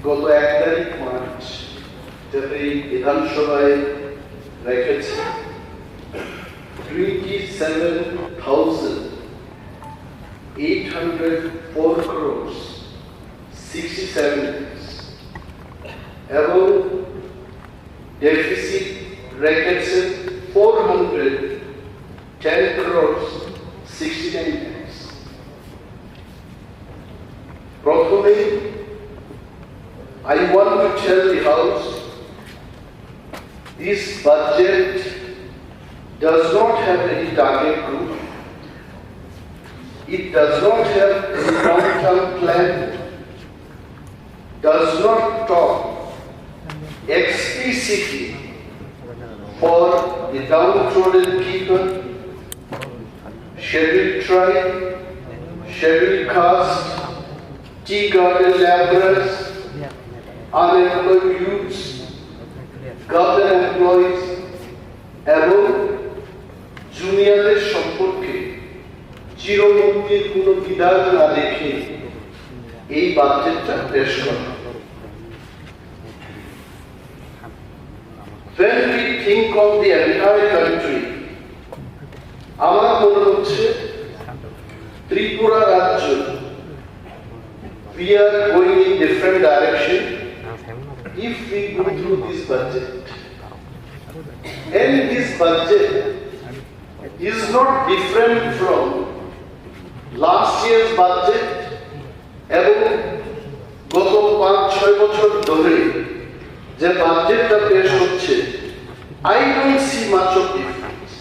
গত 1 তারিখ মার্চ যাতে বিধানসভায় রেখেছে 27,804 crores 67 lakhs এবং deficit রেখেছে 410 crores 69 lakhs. প্রথমে I want to tell the House this budget does not have any target group. It does not have a long-term plan, does not talk explicitly for the downtrodden people, scheduled tribe, scheduled caste, tea garden laborers, unemployed youths, government employees, এবং জুনিয়রদের সম্পর্কে চিরমুক্তির কোনো বিধান না রেখে এই বাজেটটা পেশ করা। When we think of the entire country, আমার মনে হচ্ছে ত্রিপুরা রাজ্য we are going in different direction if we go through this budget. And this budget is not different from last year's budget এবং গত 5-6 বছর ধরে যে বাজেটটা পেশ হচ্ছে I don't see much of difference.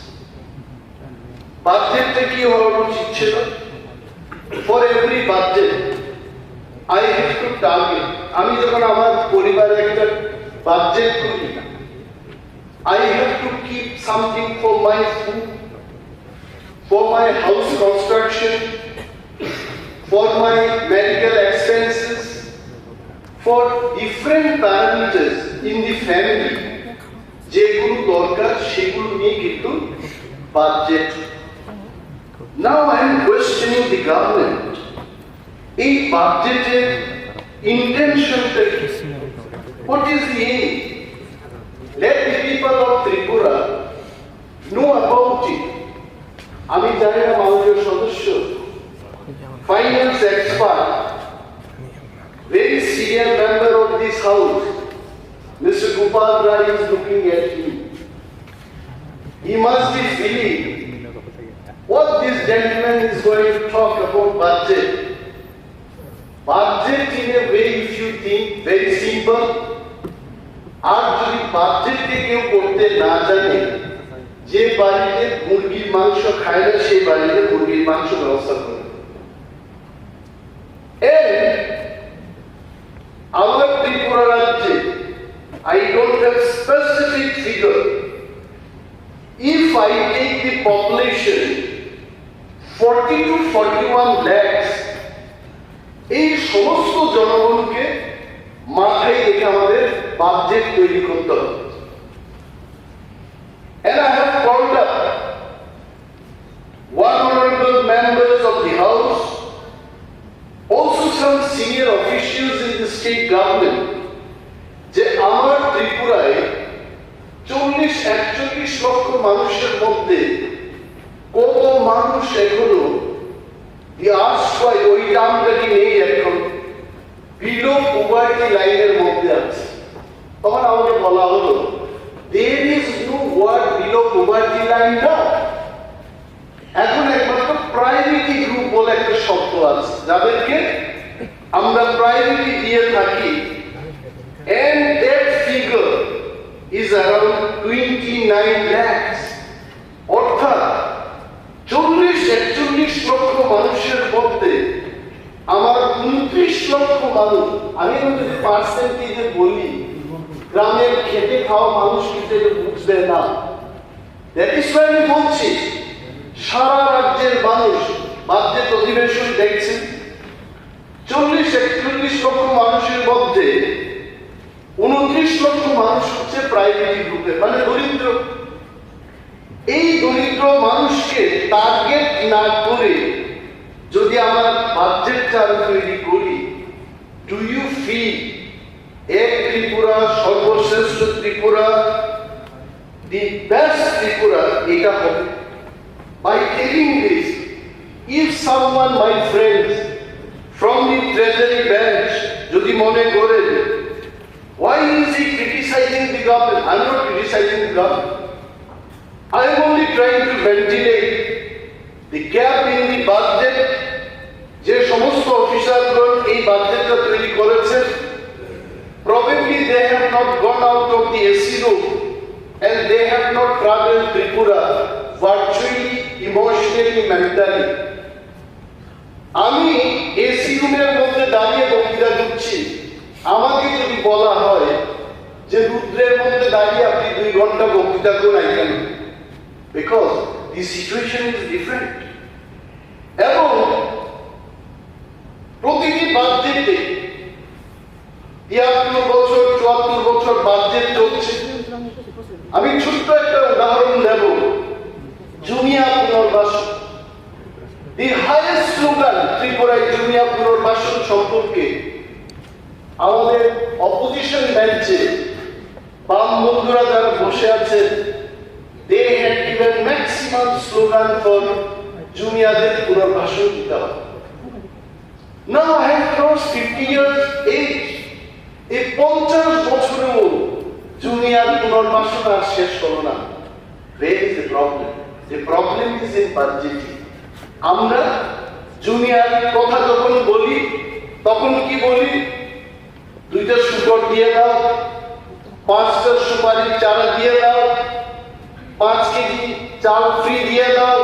বাজেটটা কি হওয়া উচিত ছিল? For every budget I have to target. আমি যখন আমার পরিবারে একটা বাজেট করি I have to keep something for my food, for my house construction, for my medical expenses, for different parameters in the family. যেগুলো দরকার সেগুলো নিয়ে কিন্তু budget. Now I am questioning the government. এই বাজেটের ইন্টেনশনটা কি? What is the aim? Let the people of Tripura know about it. আমি জানি না মাননীয় সদস্য finance expert very senior member of this house Mr. Gopal Rai is looking at me. He must be feeling what this gentleman is going to talk about budget. Budget in a way, if you think, very simple. আর যদি বাজেটকে কেউ করতে না জানে যে বাড়িতে মুরগির মাংস খায় না সেই বাড়িতে মুরগির মাংস ব্যবস্থা করে। আমার ত্রিপুরা রাজ্যে I don't have specific figure. If I take the population 40 to 41 lakhs, এই সমস্ত জনগণকে মাথায় রেখে আমাদের বাজেট তৈরি করতে হবে। And I have called up one honorable members of the House, also some senior officials in the state government, যে আমার ত্রিপুরায় 40-41 লক্ষ মানুষের মধ্যে কত মানুষ এখনো ওই দামটাকে নেই এখন বিলো পভার্টি লাইনের মধ্যে আছে। তখন আমাকে বলা হলো there is no word below poverty line now. এখন একমাত্র প্রায়োরিটি গ্রুপ বলে একটা শব্দ আছে যাদেরকে আমরা প্রায়োরিটি দিয়ে থাকি and that figure is around 29 lakhs. অর্থাৎ 40-41 লক্ষ মানুষের মধ্যে আমার 29 লক্ষ মানুষ, আমি যদি পার্সেন্টেজে বলি গ্রামের খেটে খাওয়া মানুষ কিন্তু বুঝবে না। দ্যাট ইজ ওয়াই আমি বলছি সারা রাজ্যের মানুষ বাজেট অধিবেশন দেখছেন 40-41 লক্ষ মানুষের মধ্যে 29 লক্ষ মানুষ হচ্ছে প্রাইমারি গ্রুপে, মানে দরিদ্র। এই দরিদ্র মানুষকে টার্গেট না করে যদি আমরা বাজেটটা তৈরি করি, ডু ইউ ফিল এক ত্রিপুরা, সর্বশ্রেষ্ঠ ত্রিপুরা, the best ত্রিপুরা এটা হবে। By telling this, if someone, my friends, from the treasury bench, যদি মনে করেন, why is he criticizing the government? I am not criticizing the government. I am only trying to ventilate the gap in the budget. যে সমস্ত অফিসারগণ এই বাজেটটা তৈরি করেছেন, probably they have not gone out of the AC room and they have not traveled Tripura virtually, emotionally, mentally. আমি AC রুমের মধ্যে দাঁড়িয়ে বক্তৃতা দিচ্ছি, আমাকে যদি বলা হয় যে রুদ্রের মধ্যে দাঁড়িয়ে আপনি 2 ঘন্টা বক্তৃতা করুন, কেন? Because the situation is different. এবং প্রতিটি বাজেটে 73 বছর 74 বছর বাজেট চলছে। আমি ছোট্ট একটা উদাহরণ দেব, জুনিয়া পুনর্বাসন। দি হাইয়েস্ট স্লোগান ত্রিপুরায় জুনিয়া পুনর্বাসন সম্পর্কে আমাদের অপোজিশন বেঞ্চে বাম বন্ধুরা যারা বসে আছেন, they had given maximum slogan for জুনিয়াদের পুনর্বাসন দিতে হবে। Now I have crossed 50 years age. এই 50 বছরেও জুনিয়ার পুনর্বাসন আর শেষ হলো না। Where is the problem? The problem is in budgeting. আমরা জুনিয়র কথা যখন বলি তখন কি বলি? 2টা সুপার দিয়ে দাও, 5টা সুপারি চারা দিয়ে দাও, 5 কেজি চাল ফ্রি দিয়ে দাও।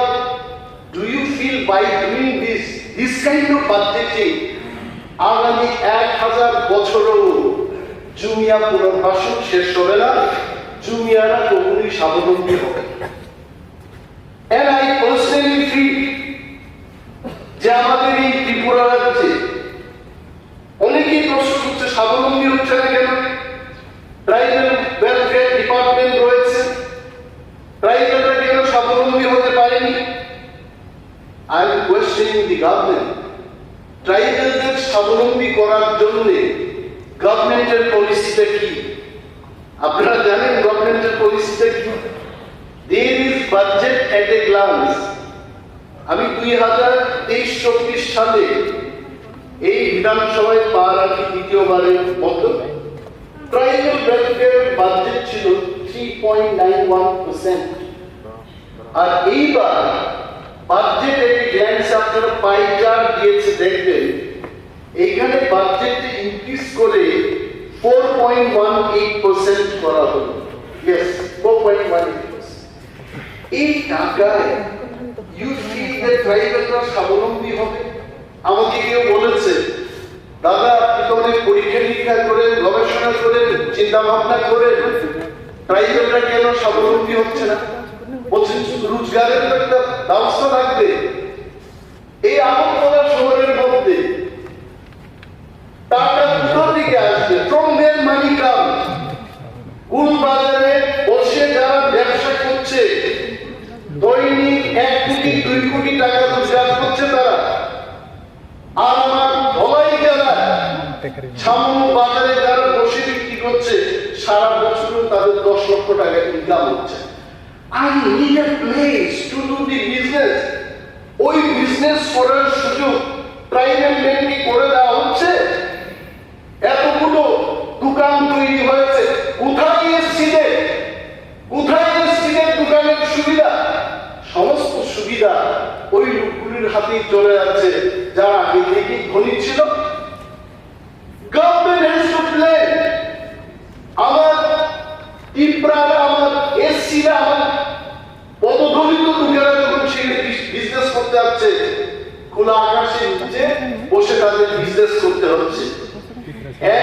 Do you feel by doing this kind of budgeting, আগামী 1000 বছরও জুনিয়র পুনর্বাসন শেষ হবে না, জুনিয়ররা কখনোই স্বাবলম্বী হবে না? And I personally feel যে আমাদের এই ত্রিপুরা রাজ্যে অনেকেই প্রশ্ন করছে স্বাবলম্বী হচ্ছে না কেন? ট্রাইবাল ওয়েলফেয়ার ডিপার্টমেন্ট রয়েছে, ট্রাইবালরা কেন স্বাবলম্বী হতে পারেনি? I am questioning the government. ট্রাইবালদের স্বাবলম্বী করার জন্য গভর্নমেন্টের পলিসিটা কি? আপনারা জানেন গভর্নমেন্টের পলিসিটা কি? There is budget at a glance. আমি 2023-24 সালে এই বিধানসভায় পা রাখি দ্বিতীয়বারের মতো। ট্রাইবাল ওয়েলফেয়ার বাজেট ছিল 3.91%। আর এইবার বাজেট এটি গ্ল্যান্স আপনারা পাই চার্ট দিয়েছে দেখবেন, এইখানে বাজেটটি ইনক্রিজ করে 4.18% করা হলো। ইয়েস, 4.18%। এই টাকায় you feel that ট্রাইবালরা স্বাবলম্বী হবে? আমাকে কেউ বলেছে, দাদা আপনি তো অনেক পরীক্ষা নিরীক্ষা করেন, গবেষণা করেন, চিন্তা ভাবনা করেন, ট্রাইবালরা কেন স্বাবলম্বী হচ্ছে না? বলছেন রোজগারের তো একটা ব্যবস্থা থাকবে। এই আগরতলা শহরের মধ্যে টাকা কোথা থেকে আসবে? From where money comes? কোন বাজারে বসে যারা ব্যবসা করছে দৈনিক 1 কোটি 2 কোটি টাকা রোজগার করছে তারা, আর আমার ধলাই যারা সামন বাজারে যারা বসে বিক্রি করছে সারা বছরও তাদের 10 লক্ষ টাকা ইনকাম হচ্ছে। I need a place to do the business. ওই বিজনেস করার সুযোগ ট্রাইবাল ল্যান্ডে করে দেওয়া হচ্ছে। এতগুলো দোকান তৈরি হয়েছে, কোথায় এসেছে? কোথায় এসেছে দোকানের সুবিধা? সমস্ত সুবিধা ওই লোকগুলির হাতেই চলে যাচ্ছে যারা আগে থেকে ধনী ছিল। Government has to plan. আমার টিপ্রারা, আমার এসসিরা, আমার পদদলিত লোকেরা যখন সেখানে বিজনেস করতে যাচ্ছে, খোলা আকাশের নিচে বসে তাদের বিজনেস করতে হচ্ছে।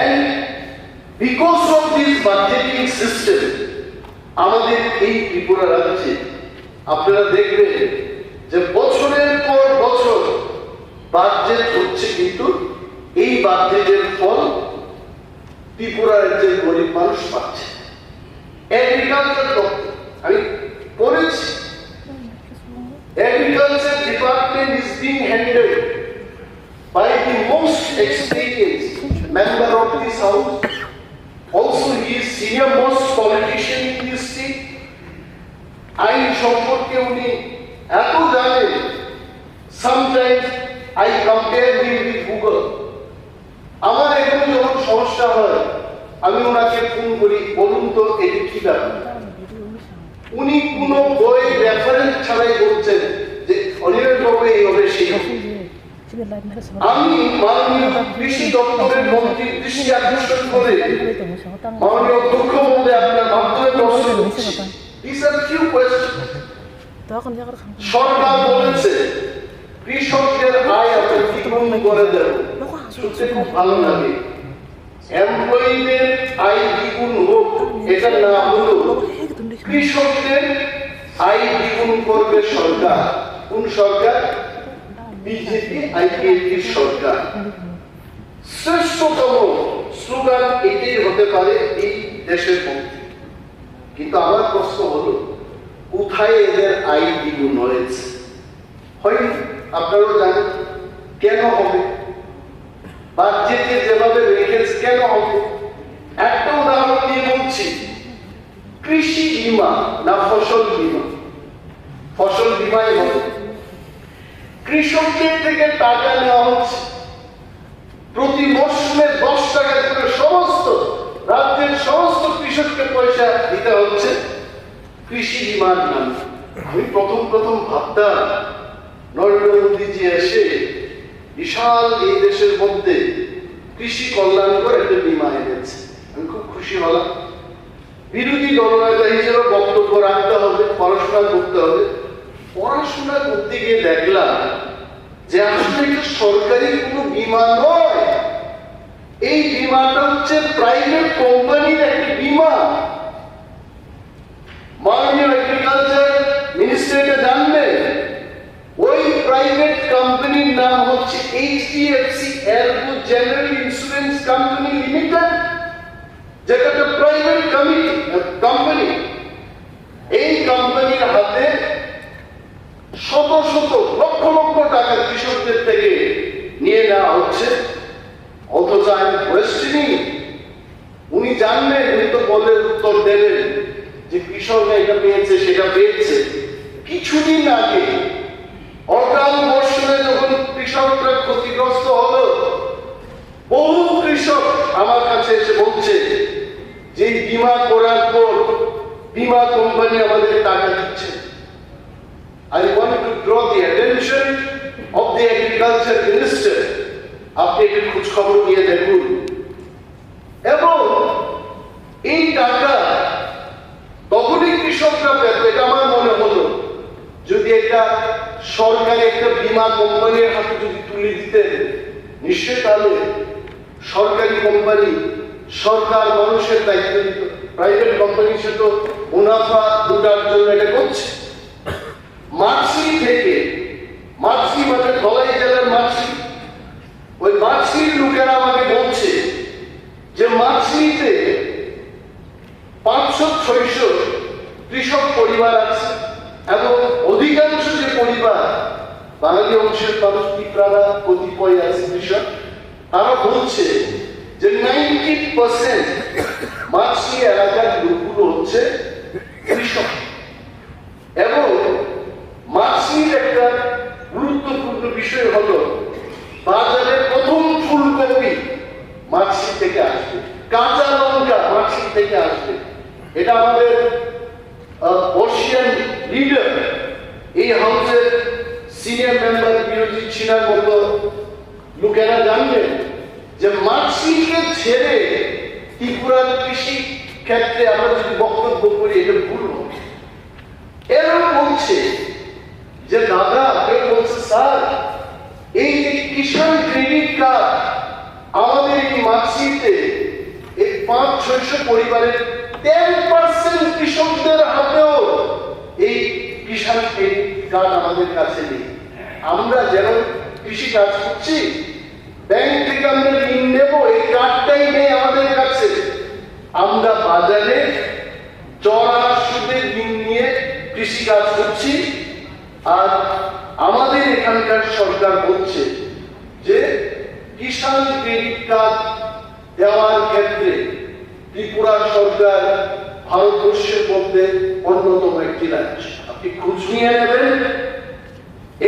And because of this budgeting system, আমাদের এই ত্রিপুরা রাজ্যে আপনারা দেখবেন যে বছরের পর বছর বাজেট হচ্ছে, কিন্তু এই বাজেটের ফল ত্রিপুরা রাজ্যের গরিব মানুষ পাচ্ছে। এগ্রিকালচার দপ্তর আমি পড়েছি, agriculture department is being handled by the most experienced member of this house, senior most politician in this state. আইন সম্পর্কে উনি এত জানেন, sometimes I compare him with Google. আমার এখন যখন সমস্যা হয় আমি ওনাকে ফোন করি, বলুন তো এটি কি ব্যাপার। উনি কোনো বই রেফারেন্স ছাড়াই বলছেন যে অনিমেষ বাবু এইভাবে সেই হবে। আমি মাননীয় কৃষি দপ্তরের মন্ত্রীর দৃষ্টি আকর্ষণ করে মাননীয় অধ্যক্ষ মহোদয় আপনার মাধ্যমে প্রশ্ন করছি। These are few questions. সরকার বলেছে কৃষকদের আয় আমরা দ্বিগুণ করে দেব, শুনতে খুব ভালো লাগে। এমপ্লয়ীদের আয় দ্বিগুণ হোক, এটা না হলো কৃষকদের আয় দ্বিগুণ করবে সরকার। কোন সরকার? বিজেপি আইপিএফটির সরকার। শ্রেষ্ঠতম স্লোগান এটাই হতে পারে এই দেশের মধ্যে। কিন্তু আমার প্রশ্ন হলো কোথায় এদের আয় দ্বিগুণ হয়েছে? হয়নি, আপনারাও জানেন। কেন হবে? বাজেটে যেভাবে রেখেছে কেন হবে? একটা উদাহরণ দিয়ে বলছি, কৃষি বীমা না ফসল বীমা? ফসল বীমাই হবে। কৃষকদের থেকে টাকা নেওয়া হচ্ছে প্রতি মৌসুমে 10 টাকা করে, সমস্ত রাজ্যের সমস্ত কৃষককে পয়সা দিতে হচ্ছে কৃষি বীমার নামে। আমি প্রথম ভাবতাম নরেন্দ্র মোদীজি এসে বিশাল এই দেশের মধ্যে কৃষি কল্যাণ করে একটা বীমা এনেছে। আমি খুব খুশি হলাম। বিরোধী দলনেতা হিসেবে বক্তব্য রাখতে হবে, পড়াশোনা করতে হবে। পড়াশোনা করতে গিয়ে দেখলাম যে আসলে এটা সরকারি কোনো বীমা নয়, এই বীমাটা হচ্ছে প্রাইভেট কোম্পানির একটা বীমা। মাননীয় এগ্রিকালচার মিনিস্টার এটা জানবেন। ওই প্রাইভেট কোম্পানির নাম হচ্ছে HDFC ERGO general insurance company limited, যেটা একটা প্রাইভেট কোম্পানি। এই কোম্পানির হাতে শত শত লক্ষ লক্ষ টাকা কৃষকদের থেকে নিয়ে নেওয়া হচ্ছে। অথচ আমি কোয়েশ্চেনিং, উনি জানবেন, উনি তো বলে উত্তর দেবেন যে কৃষকরা এটা পেয়েছে সেটা পেয়েছে। কিছুদিন আগে অকাল বর্ষণে যখন কৃষকরা ক্ষতিগ্রস্ত হলো, বহু কৃষক আমার কাছে এসে বলছে যে বীমা করার পর বীমা কোম্পানি আমাদের টাকা দিচ্ছে। I want to draw the attention of the agriculture minister. আপনি একটু খোঁজ খবর নিয়ে দেখুন। এবং এই টাকা তখনই কৃষকরা পেত, এটা আমার মনে হলো যদি এটা সরকারি একটা বীমা কোম্পানির হাতে যদি তুলে দিতেন, নিশ্চয়ই তাহলে সরকারি কোম্পানি, সরকার মানুষের দায়িত্ব দিত। প্রাইভেট কোম্পানি সে তো মুনাফা দুটার জন্য এটা করছে। মার্সি থেকে, মার্সি মানে ধলাই জেলার মার্সি, ওই মার্সির লোকেরা আমাকে বলছে যে মার্সিতে 500-600 কৃষক পরিবার আছে এবং অধিকাংশ যে পরিবার বাঙালি অংশের মানুষ, টিপ্রারা কতিপয় আছে কৃষক, তারা বলছে যে 90% মার্সি এলাকার লোকগুলো হচ্ছে কৃষক। এবং মার্সির একটা গুরুত্বপূর্ণ বিষয় হলো বাজারে প্রথম ফুলকপি মার্সি থেকে আসবে, কাঁচা লঙ্কা মার্সি থেকে আসবে। এটা আমাদের বর্ষিয়ান লিডার, এই হাউসের সিনিয়র মেম্বার বিরোধী ছিনার মতো লোকেরা জানবেন যে মার্সিকে ছেড়ে ত্রিপুরার কৃষি ক্ষেত্রে আমরা যদি বক্তব্য করি এটা ভুল হবে। এরা বলছে যে দাদা, কেউ বলছে স্যার এই যে কিষাণ ক্রেডিট কার্ড আমাদের এই মার্সিতে এই 500-600 পরিবারের 10% কৃষকদের হাতেও এই কিষাণ ক্রেডিট কার্ড আমাদের কাছে নেই। আমরা যেন কৃষি কাজ করছি, ব্যাংক থেকে আমরা ঋণ নেব, এই কার্ডটাই নেই আমাদের কাছে। আমরা বাজারে চড়া সুদের ঋণ নিয়ে কৃষি কাজ করছি। আর আমাদের এখানকার সরকার বলছে যে কিষাণ ক্রেডিট কার্ড দেওয়ার ক্ষেত্রে ত্রিপুরা সরকার ভারতবর্ষের মধ্যে অন্যতম একটি রাজ্য। আপনি খোঁজ নিয়ে নেবেন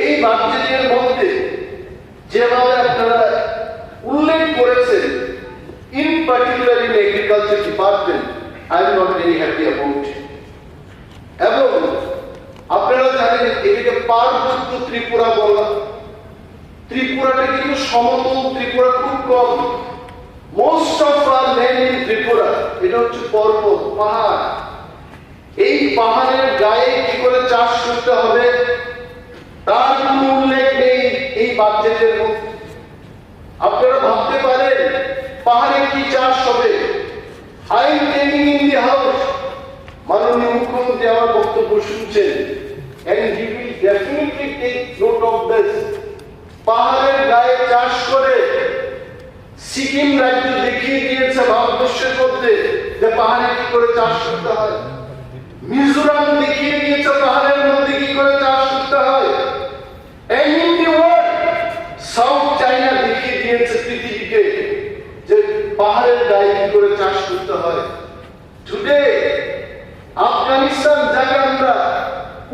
এই বাজেটের মধ্যে যেভাবে আপনারা উল্লেখ করেছেন, in particular in agriculture department, I am not very happy about it. এবং আপনারা জানেন এটাকে পার্বত্য ত্রিপুরা বলা। ত্রিপুরাটা কিন্তু সমতল ত্রিপুরা খুব কম। Most of our land in Tripura এটা হচ্ছে পর্বত, পাহাড়। এই পাহাড়ের গায়ে কি করে চাষ করতে হবে তার কোনো উল্লেখ নেই এই বাজেটের মধ্যে। আপনারা ভাবতে পারেন পাহাড়ে কি চাষ হবে। I am telling in the house, মাননীয় মুখ্যমন্ত্রী আমার বক্তব্য শুনছেন, and he will definitely take note of this. পাহাড়ের গায়ে চাষ করে সিকিম রাজ্য দেখিয়ে দিয়েছে ভারতবর্ষের মধ্যে যে পাহাড়ে কি করে চাষ করতে হয়। মিজোরাম দেখিয়ে দিয়েছে পাহাড়ের মধ্যে কি করে চাষ করতে হয়। And in the world, south China দেখিয়ে দিয়েছে পৃথিবীকে যে পাহাড়ের গায়ে কি করে চাষ করতে হয়। টুডে আফগানিস্তান যাকে আমরা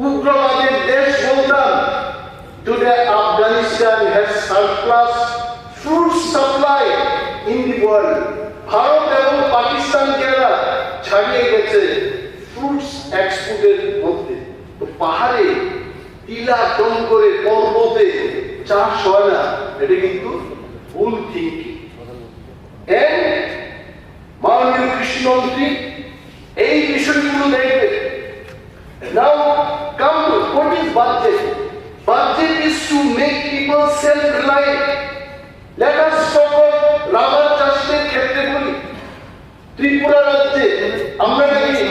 উগ্রবাদের দেশ বলতাম, today Afghanistan has surplus food supply in the world. Bharat এবং পাকিস্তানকে এরা ছাড়িয়ে গেছে ফ্রুটস এক্সপোর্টের মধ্যে। তো পাহাড়ে টিলা টন করে পর্বতে চাষ হয় না, এটা কিন্তু ভুল থিঙ্কিং। মাননীয় কৃষিমন্ত্রী এই বিষয়গুলো দেখবে। Now come to what is budget? Budget is to make people self-reliant. Let us talk about rubber চাষের ক্ষেত্রে বলি। ত্রিপুরা রাজ্যে আমরা দেখি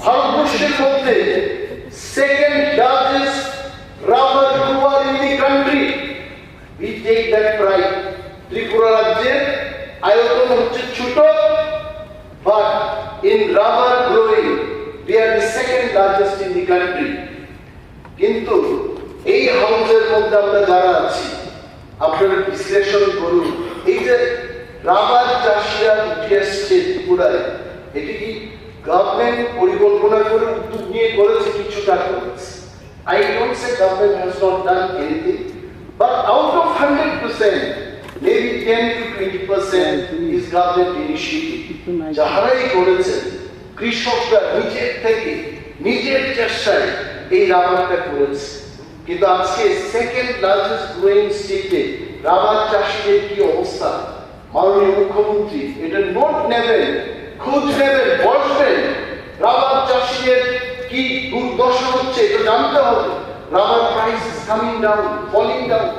ভারতবর্ষের মধ্যে second largest rubber grower in the country. We take that pride. Tripura রাজ্যের আয়তন হচ্ছে ছোট, but in rubber growing we are the second largest in the country. কিন্তু এই হাউসের মধ্যে আমরা যারা আছি আপনারা বিশ্লেষণ করুন, এই যে রাবার চাষিরা উঠে আসছে ত্রিপুরায়, এটি কি গভর্নমেন্ট পরিকল্পনা করে উদ্যোগ নিয়ে করেছে? কিছুটা করেছে। I don't say government has not done anything, but out of 100%, maybe 10 to 20% is government initiative. যাহারাই করেছে কৃষকরা নিজের থেকে নিজের চেষ্টায় এই রাবারটা করেছে। কিন্তু আজকে সেকেন্ড লার্জেস্ট গ্রোয়িং স্টেটে রাবার চাষীদের কি অবস্থা, মাননীয় মুখ্যমন্ত্রী এটা নোট নেবেন, খোঁজ নেবেন, বসবেন। রাবার চাষীদের কি দুর্দশা হচ্ছে এটা জানতে হবে। Rubber price is coming down, falling down.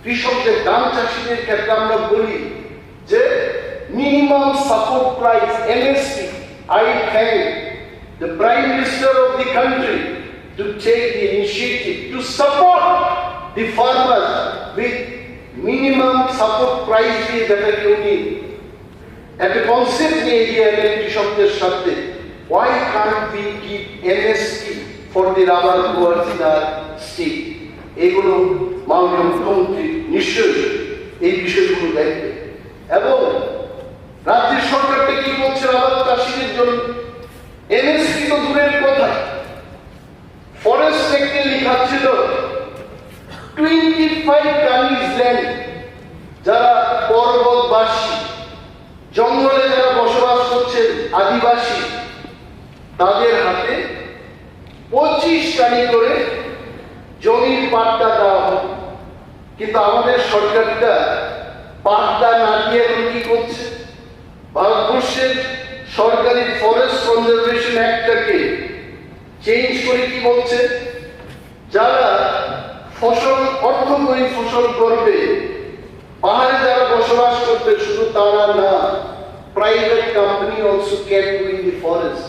কৃষকদের ধান চাষীদের ক্ষেত্রে আমরা বলি যে minimum support price MSP. I thank the Prime Minister of the country to take the initiative to support the farmers with minimum support price that are unique. At a concept area কৃষকদের সাথে, why can't we give MSP for the rubber growers in our state? এগুলো মাননীয় মুখ্যমন্ত্রী নিশ্চয়ই এই বিষয়গুলো দেখবে। এবং রাজ্য সরকারটা কি বলছে রাবার চাষীদের জন্য? এমএসপি তো দূরের কথা, ফরেস্ট সেক্টরে লেখা ছিল 25 কানিজ ল্যান্ড, যারা পর্বতবাসী জঙ্গলে যারা বসবাস করছেন আদিবাসী, তাদের হাতে 25 কানি করে জমির পাট্টা দেওয়া হবে। কিন্তু আমাদের সরকারটা পাট্টা না দিয়ে কি করছে? ভারতবর্ষের সরকারি ফরেস্ট কনজারভেশন অ্যাক্টটাকে চেঞ্জ করে কি বলছে? যারা ফসল অর্থকরী ফসল করবে, পাহাড়ে যারা বসবাস করবে, শুধু তারা না, private company also can go in the forest.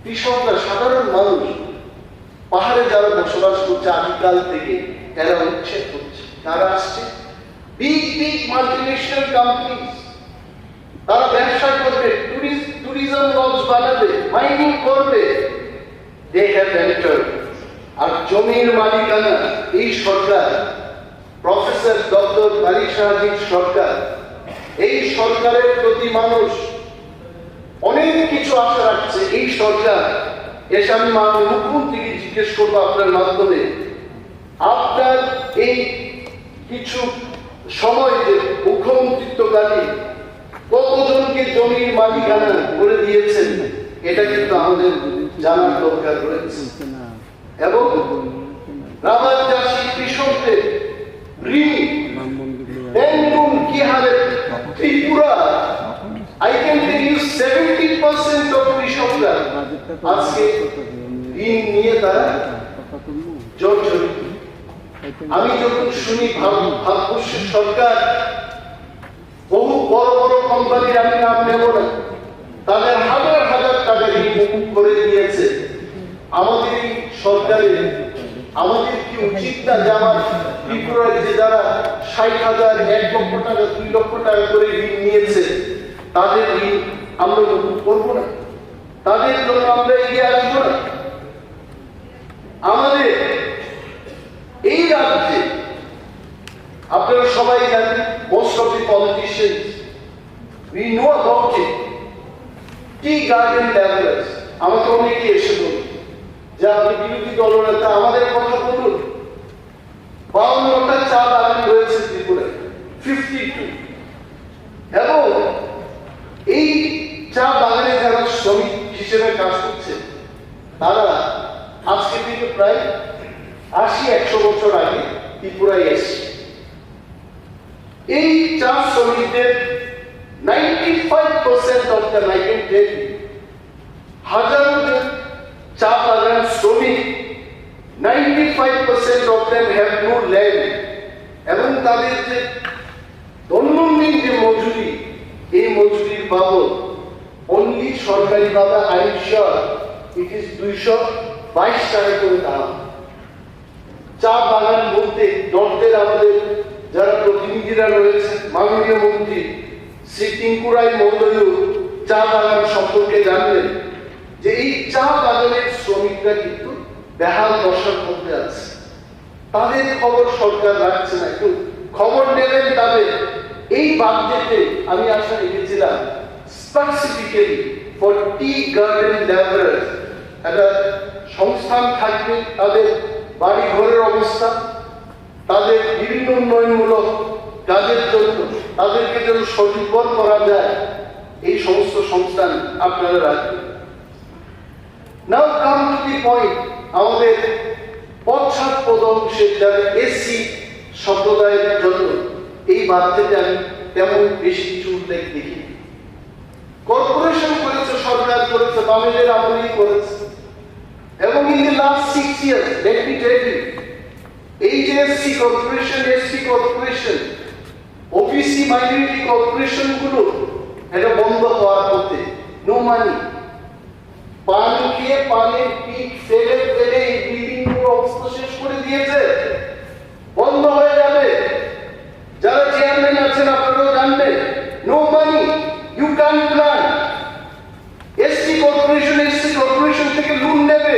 কৃষকরা, সাধারণ মানুষ পাহাড়ে যারা বসবাস করছে আদিকাল থেকে, এরা উচ্ছেদ করছে। তারা আসছে বিগ বিগ মাল্টিনেশনাল কোম্পানি, তারা ব্যবসা করবে, ট্যুরিজম লজ বানাবে, মাইনিং করবে। They have entered. আর জমির মালিকানা এই সরকার, প্রফেসর ডক্টর বারিক শাহজির সরকার, এই সরকারের প্রতি মানুষ অনেক কিছু আশা রাখছে এই সরকার। এসে আমি মাননীয় মুখ্যমন্ত্রীকে জিজ্ঞেস করবো আপনার মাধ্যমে, আপনার এই কিছু সময় যে মুখ্যমন্ত্রিত্বকালে কতজনকে জমির মালিকানা করে দিয়েছেন, এটা কিন্তু আমাদের জানার দরকার রয়েছে। এবং রাবার চাষি কৃষকদের ঋণ কি হারে Tripura, I can tell you 70% of কৃষকরা আজকে ঋণ নিয়ে তারা জর্জরিত। আমি যখন শুনি ভারতবর্ষের সরকার বহু বড় বড় কোম্পানির, আমি নাম নেব না, তাদের হাজার হাজার টাকা ঋণ মুকুব করে দিয়েছে, আমাদের এই সরকারের আমাদের কি উচিত না যে আমার ত্রিপুরায় যে যারা 60,000, 1 লক্ষ টাকা, 2 লক্ষ টাকা করে ঋণ নিয়েছে, তাদের ঋণ আমরা মুকুব করবো না? তাদের জন্য আমরা এগিয়ে আসবো না? আমাদের এই রাজ্যে আপনারা সবাই জানেন, most of the politicians we know about it, tea garden developers. আমাকে অনেকে এসে বলুন যে আপনি বিরোধী দলনেতা, আমাদের কথা বলুন। 52টা চা বাগান রয়েছে ত্রিপুরায়, 52। এবং এই চা বাগানে যারা শ্রমিক হিসেবে কাজ করছে, তারা আজকে থেকে প্রায় 80-100 বছর আগে ত্রিপুরায় এসছে। এই চা শ্রমিকদের 95% of them, I can tell you, হাজারো চা বাগান শ্রমিক, 95% of them have no land, এবং তাদের যে দৈনন্দিন যে মজুরি, এই মজুরির বাবদ অনলি সরকারি ভাবে I am sure it is 222 টাকা করে দাম। চা বাগান বলতে নর্থের আমাদের যারা প্রতিনিধিরা রয়েছে, মাননীয় মন্ত্রী শ্রী টিঙ্কুরাই মহোদয় চা বাগান সম্পর্কে জানলেন যে এই চা বাগানের শ্রমিকরা কিন্তু বেহাল দশার মধ্যে আছে, তাদের খবর সরকার রাখছে না। একটু খবর নেবেন তাদের। এই বাজেটে আমি আশা রেখেছিলাম specifically for tea garden developers একটা সংস্থান থাকবে, তাদের বাড়ি ঘরের অবস্থা, তাদের বিভিন্ন উন্নয়নমূলক কাজের জন্য তাদেরকে যেন সঠিকবল করা যায়, এই সমস্ত সংস্থান আপনারা রাখবেন। নাও কাম টু দি পয়েন্ট, আমাদের পশ্চাৎপদ অংশের যারা এসসি সম্প্রদায়ের জন্য এই বাজেটে আমি তেমন বেশি কিছু উল্লেখ দেখি। কর্পোরেশন করেছে, সরকার করেছে, বামেদের আমলেই করেছে। এবং in the last 6 years, let me tell you, এই যে SC corporation, SC corporation, OBC minority corporation গুলো এটা বন্ধ হওয়ার পথে, নো মানি। পানি খেয়ে পানির পিক ফেলে ফেলে এই বিল্ডিং গুলো অবস্থা শেষ করে দিয়েছে, বন্ধ হয়ে যাবে। যারা চেয়ারম্যান আছেন আপনারাও জানবেন, no money, you can plan. SC corporation থেকে লোন নেবে,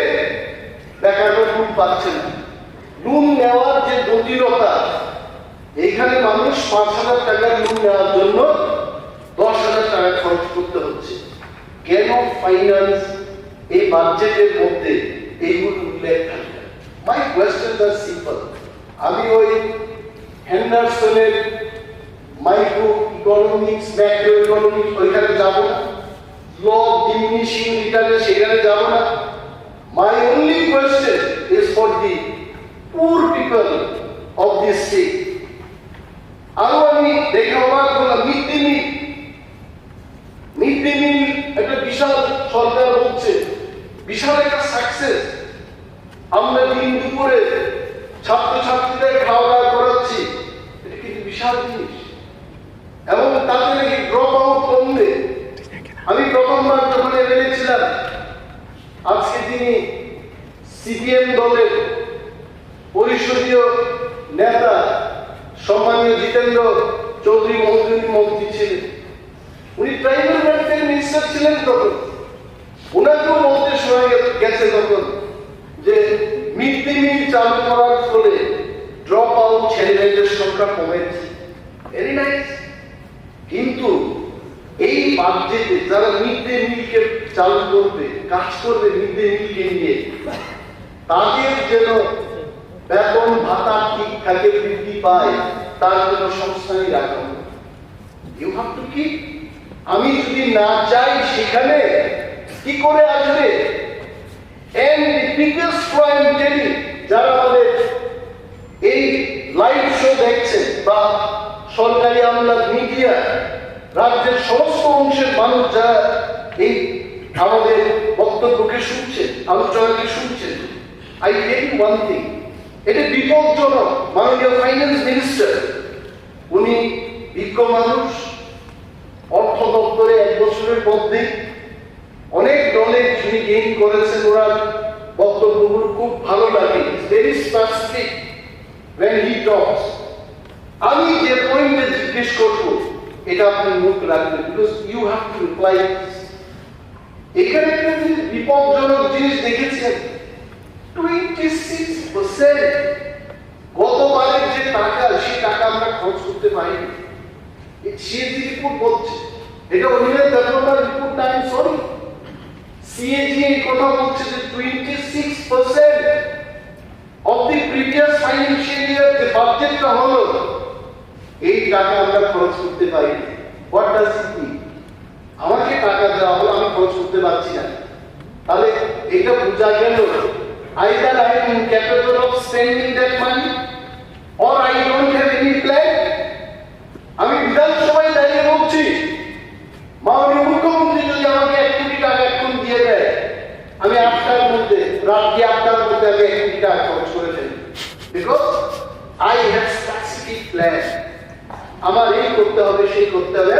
বেকাররা লোন পাচ্ছে না। লোন নেওয়ার যে জটিলতা, এইখানে মানুষ 5,000 টাকার লোন নেওয়ার জন্য 10,000 টাকা খরচ করতে হচ্ছে। কেন ফাইন্যান্স এই বাজেটের মধ্যে এইগুলো উল্লেখ থাকবে? মাই কোয়েশ্চেনস আর সিম্পল। আমি ওই হেন্ডারসনের মাইক্রো ইকোনমিক্স, ম্যাক্রো ইকোনমিক্স ওইখানে যাব না, ল অফ ডিমিনিশিং রিটার্নে সেখানে যাব না। My only question is for the পুর পিপল অফ দিস স্টেট। আরো আমি দেখে অবাক হলাম, মিড ডে মিল একটা বিশাল, সরকার বলছে বিশাল একটা সাকসেস। আমরা দিন দুপুরে ছাত্রছাত্রীদের খাওয়া দাওয়া করাচ্ছি, এটা কিন্তু বিশাল জিনিস। এবং তাতে নাকি ড্রপ আউট কমবে। আমি প্রথমবার যখন এমএলএ ছিলাম, আজকে তিনি সিপিএম দলের পরিষদীয় নেতা সম্মানীয় জিতেন্দ্র চৌধুরী মহোদয় মন্ত্রী ছিলেন, উনি ট্রাইবাল ওয়েলফেয়ার মিনিস্টার ছিলেন তখন। ওনাকেও বলতে শোনা গেছে তখন যে মিড ডে মিল চালু করার ফলে ড্রপ আউট ছেলেমেয়েদের সংখ্যা কমেছে। Very nice. কিন্তু এই বাজেটে যারা মিড ডে মিলকে চালু করবে, কাজ করবে মিড ডে মিলকে নিয়ে, তাদের যেন বেতন ভাতা ঠিকঠাকে বৃদ্ধি পায়, তার জন্য সংস্থানই রাখা হবে। ইউ হ্যাভ টু কি, আমি যদি না চাই সেখানে কি করে আসবে? And the biggest point telling, যারা আমাদের এই লাইভ শো দেখছেন বা সরকারি আমলা মিডিয়া, রাজ্যের সমস্ত অংশের মানুষ যারা এই আমাদের বক্তব্যকে শুনছেন, আলোচনাকে শুনছেন, I tell you one thing, এটা বিপজ্জনক। মাননীয় ফাইন্যান্স মিনিস্টার, উনি বিজ্ঞ মানুষ, অর্থ দপ্তরে 1 বছরের মধ্যে অনেক নলেজ উনি গেইন করেছেন। ওনার বক্তব্যগুলো খুব ভালো লাগে, very specific when he talks. আমি যে পয়েন্টে জিজ্ঞেস করবো এটা আপনি মুখ রাখবেন, because you have to reply. এখানে একটা বিপজ্জনক জিনিস দেখেছেন, 26% গতবারের যে টাকা, সেই টাকা আমরা খরচ করতে পারিনি। সিএজি রিপোর্ট বলছে, এটা অনিমেষ ডেভেলপমেন্ট রিপোর্ট না, আমি সরি, সিএজি এই কথা বলছে যে 26% of the previous financial year যে বাজেটটা হলো, এই টাকা আমরা খরচ করতে পারিনি। What does it mean? আমাকে টাকা দেওয়া হলো, আমি খরচ করতে পারছি না, তাহলে এটা বোঝা গেল either I am incapable of spending that money or I don't have any plan. আমি বিধানসভায় দাঁড়িয়ে বলছি, মাননীয় মুখ্যমন্ত্রী যদি আমাকে 1 কোটি টাকা এখন দিয়ে দেয়, আমি 8টার মধ্যে, রাত্রি 8টার মধ্যে আমি 1 কোটি টাকা খরচ করে ফেলি, because I have specific plan. আমার এই করতে হবে, সেই করতে হবে।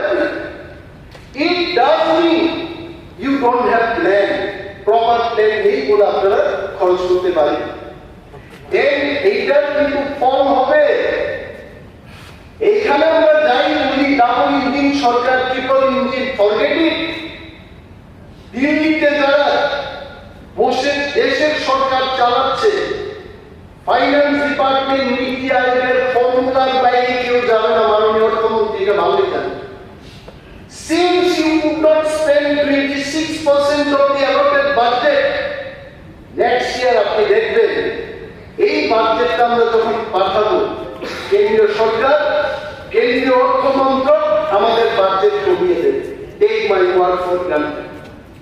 It does mean you don't have plan, proper plan নেই বলে আপনারা খরচ করতে পারেন। এইটার কিন্তু ফল হবে, এইখানে আমরা যাই বলি double engine Sarkar, triple engine, forget it. দিল্লিতে যারা বসে দেশের সরকার চালাচ্ছে, ফাইন্যান্স ডিপার্টমেন্ট, নীতি আয়োগের ফর্মুলার বাইরে কেউ যাবে না, মাননীয় অর্থমন্ত্রী এটা ভালোই জানেন। Since you could not spend 26% of the allotted budget, next year আপনি দেখবেন এই বাজেটটা আমরা যখন পাঠাবো, কেন্দ্রীয় সরকার, কেন্দ্রীয় অর্থ মন্ত্রক আমাদের বাজেট কমিয়ে দেবে। Take my word for granted.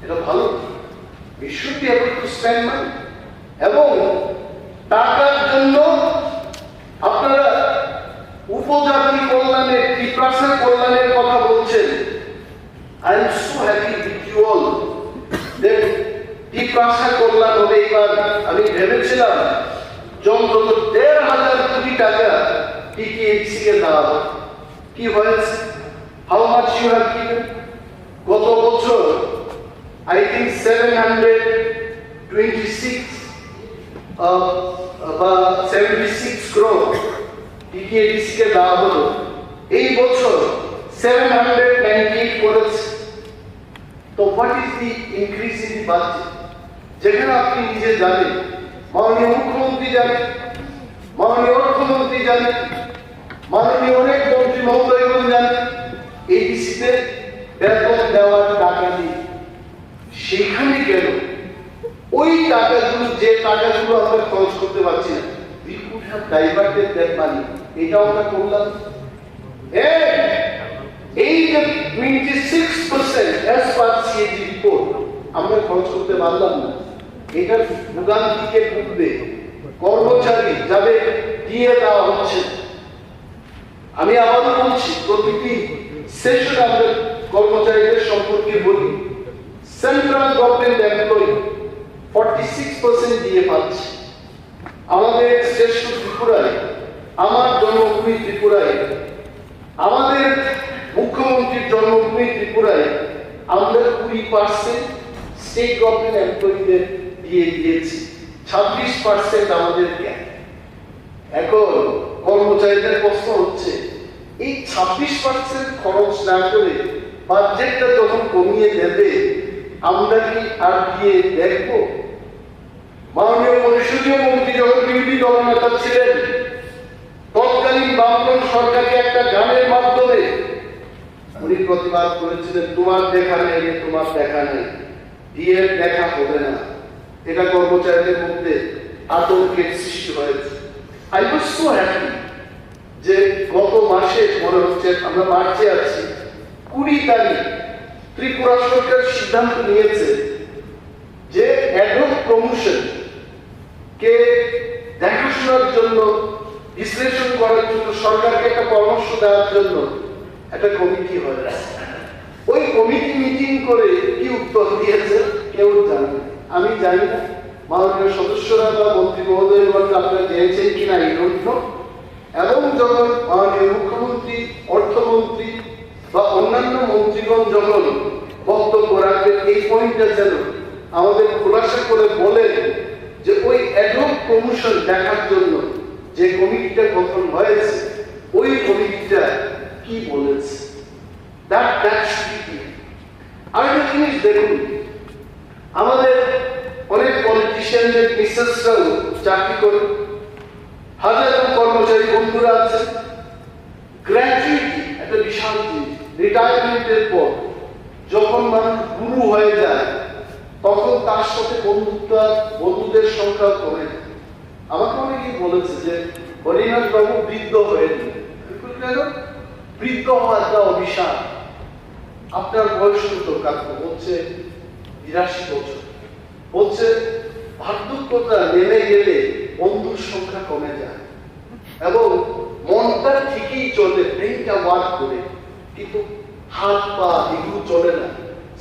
এটা ভালো, we should be able to spend money. এবং টাকার জন্য আপনারা উপজাতি কল্যাণের, ত্রিপ্রাসের কল্যাণের কথা বলছেন। I am so happy with you all that ত্রিপ্রাসের কল্যাণ হবে। এবার আমি ভেবেছিলাম অন্তত 1,500 কোটি টাকা টিটিএইচসি কে দেওয়া হবে। কি হয়েছে? How much you have given? গত বছর I think 76 crore টিটিএইচসি কে দেওয়া হলো। এই বছর 798 করেছে। তো what is the increase in the budget? যেখানে আপনি নিজে জানেন, মাননীয় মুখ্যমন্ত্রী জানেন, মাননীয় অর্থমন্ত্রী জানেন, মাননীয় অনেক মন্ত্রী মহোদয়গণ জানেন, এডিসিতে বেতন দেওয়ার টাকা নেই। সেখানে গেল ওই টাকাগুলো, যে টাকাগুলো আমরা খরচ করতে পারছি না, we could have diverted that money. এটা আমরা করলাম। এই যে 26% as per CAG report আমরা খরচ করতে পারলাম না, এটা ভোগান্তিকে ভুগবে, কর্মচারী যাবে দিয়ে দেওয়া হচ্ছে। আমি আবারও বলছি, প্রতিটি সেশনে আমরা কর্মচারীদের সম্পর্কে বলি, সেন্ট্রাল গভর্নমেন্ট এমপ্লয়ি 46% দিয়ে পাচ্ছে। আমাদের শ্রেষ্ঠ ত্রিপুরায়, আমার জন্মভূমি ত্রিপুরায়, আমাদের মুখ্যমন্ত্রীর জন্মভূমি ত্রিপুরায় আমরা 20% স্টেট গভর্নমেন্ট এমপ্লয়িদের দিয়ে দিয়েছি, 26% আমাদের গ্যাপ। এখন কর্মচারীদের প্রশ্ন হচ্ছে, এই 26% খরচ না করে বাজেটটা যখন কমিয়ে দেবে, আমরা কি আর দিয়ে দেখবো? মাননীয় পরিষদীয় মন্ত্রী যখন বিরোধী দলনেতা ছিলেন, তৎকালীন বামফ্রন্ট সরকারকে একটা গানের মাধ্যমে উনি প্রতিবাদ করেছিলেন তোমার দেখা নেই, তোমার দেখা নেই, দিয়ে দেখা হবে না। এটা কর্মচারীদের মধ্যে আতঙ্কের সৃষ্টি হয়েছে। আই ওয়াজ সো হ্যাপি যে গত মাসে মনে হচ্ছে আমরা মার্চে আছি, 20 তারিখ ত্রিপুরা সরকার সিদ্ধান্ত নিয়েছে যে অ্যাডহক প্রমোশন কে দেখাশোনার জন্য, বিশ্লেষণ করার জন্য, সরকারকে একটা পরামর্শ দেওয়ার জন্য একটা কমিটি হয়েছে। ওই কমিটি মিটিং করে কি উত্তর দিয়েছে কেউ জানে না, আমি জানি না, মাননীয় সদস্যরা বা মন্ত্রী মহোদয়গণ আপনারা জেনেছেন কিনা এই জন্য। এবং যখন মাননীয় মুখ্যমন্ত্রী, অর্থমন্ত্রী বা অন্যান্য মন্ত্রীগণ যখন বক্তব্য রাখবেন, এই পয়েন্টটা যেন আমাদের খোলাসা করে বলেন যে ওই অ্যাডহক প্রমোশন দেখার জন্য যে কমিটিটা গঠন হয়েছে, ওই কমিটিটা কি বলেছে। আরেকটা জিনিস দেখুন, আমাদের অনেক পলিটিশিয়ানদের মিসেসরাও চাকরি করে, হাজারো কর্মচারী বন্ধুরা আছে। গ্র্যাচুইটি একটা বিশাল জিনিস। রিটায়ারমেন্টের পর যখন মানুষ গুরু হয়ে যায় তখন তার সাথে বন্ধুদের সংখ্যা কমে যায়। আমাকে অনেকেই বলেছে যে হরিনাথ বাবু বৃদ্ধ হয়ে গেল, বৃদ্ধ হওয়া একটা অভিশাপ। আপনার বয়স কত? কাকু বলছে 82 বছর। বলছে বার্ধক্যতা নেমে গেলে বন্ধুর সংখ্যা কমে যায় এবং মনটা ঠিকই চলে, ব্রেনটা ওয়ার্ক করে, কিন্তু হাত পা এগুলো চলে না।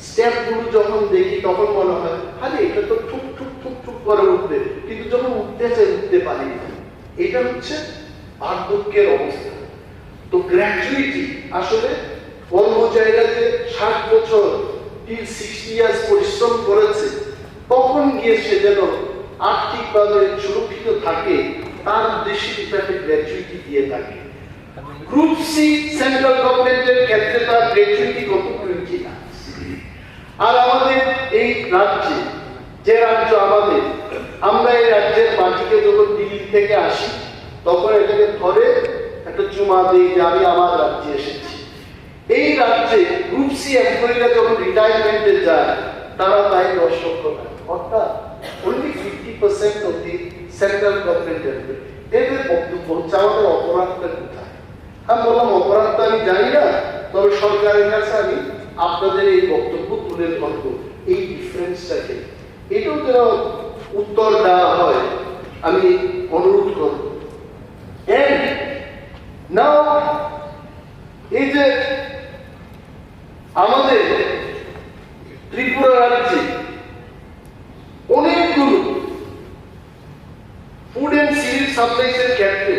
স্টেপ গুলো যখন দেখি তখন মনে হয় আরে এটা তো ঠুক ঠুক ঠুক ঠুক করে উঠবে, কিন্তু যখন উঠতে চাই উঠতে পারি না। এটা হচ্ছে বার্ধক্যের অবস্থা। তো গ্র্যাচুইটি আসলে কর্মচারীরা যে 60 বছর till 60 years পরিশ্রম করেছে, তখন গিয়ে সে যেন আর্থিকভাবে সুরক্ষিত থাকে, তার উদ্দেশ্যে তাকে গ্র্যাচুইটি দিয়ে থাকে। গ্রুপ সি সেন্ট্রাল গভর্নমেন্টের ক্ষেত্রে তার গ্র্যাচুইটি কত 20 না। আর আমাদের এই রাজ্যে, যে রাজ্য আমাদের, আমরা এই রাজ্যের মাটিকে যখন দিল্লি থেকে আসি তখন এটাকে ধরে একটা চুমা দিই যে আমি আমার রাজ্যে এসেছি। এই রাজ্যে গ্রুপ সি এমপ্লয়িরা যখন রিটায়ারমেন্টে যায় তারা পায় 10 লক্ষ টাকা, অর্থাৎ only 50% of the central government employee। এদের বক্তব্য হচ্ছে আমাদের অপরাধটা কোথায়? আমি বললাম অপরাধটা আমি জানি না, তবে সরকারের কাছে আমি আপনাদের এই বক্তব্য তুলে ধরবো, এই ডিফারেন্সটাকে এটাও যেন উত্তর দেওয়া হয় আমি অনুরোধ করব। এন্ড নাও এই যে আমাদের ত্রিপুরা রাজ্যে অনেকগুলো ফুড এন্ড সিভিল সাপ্লাইস এর ক্ষেত্রে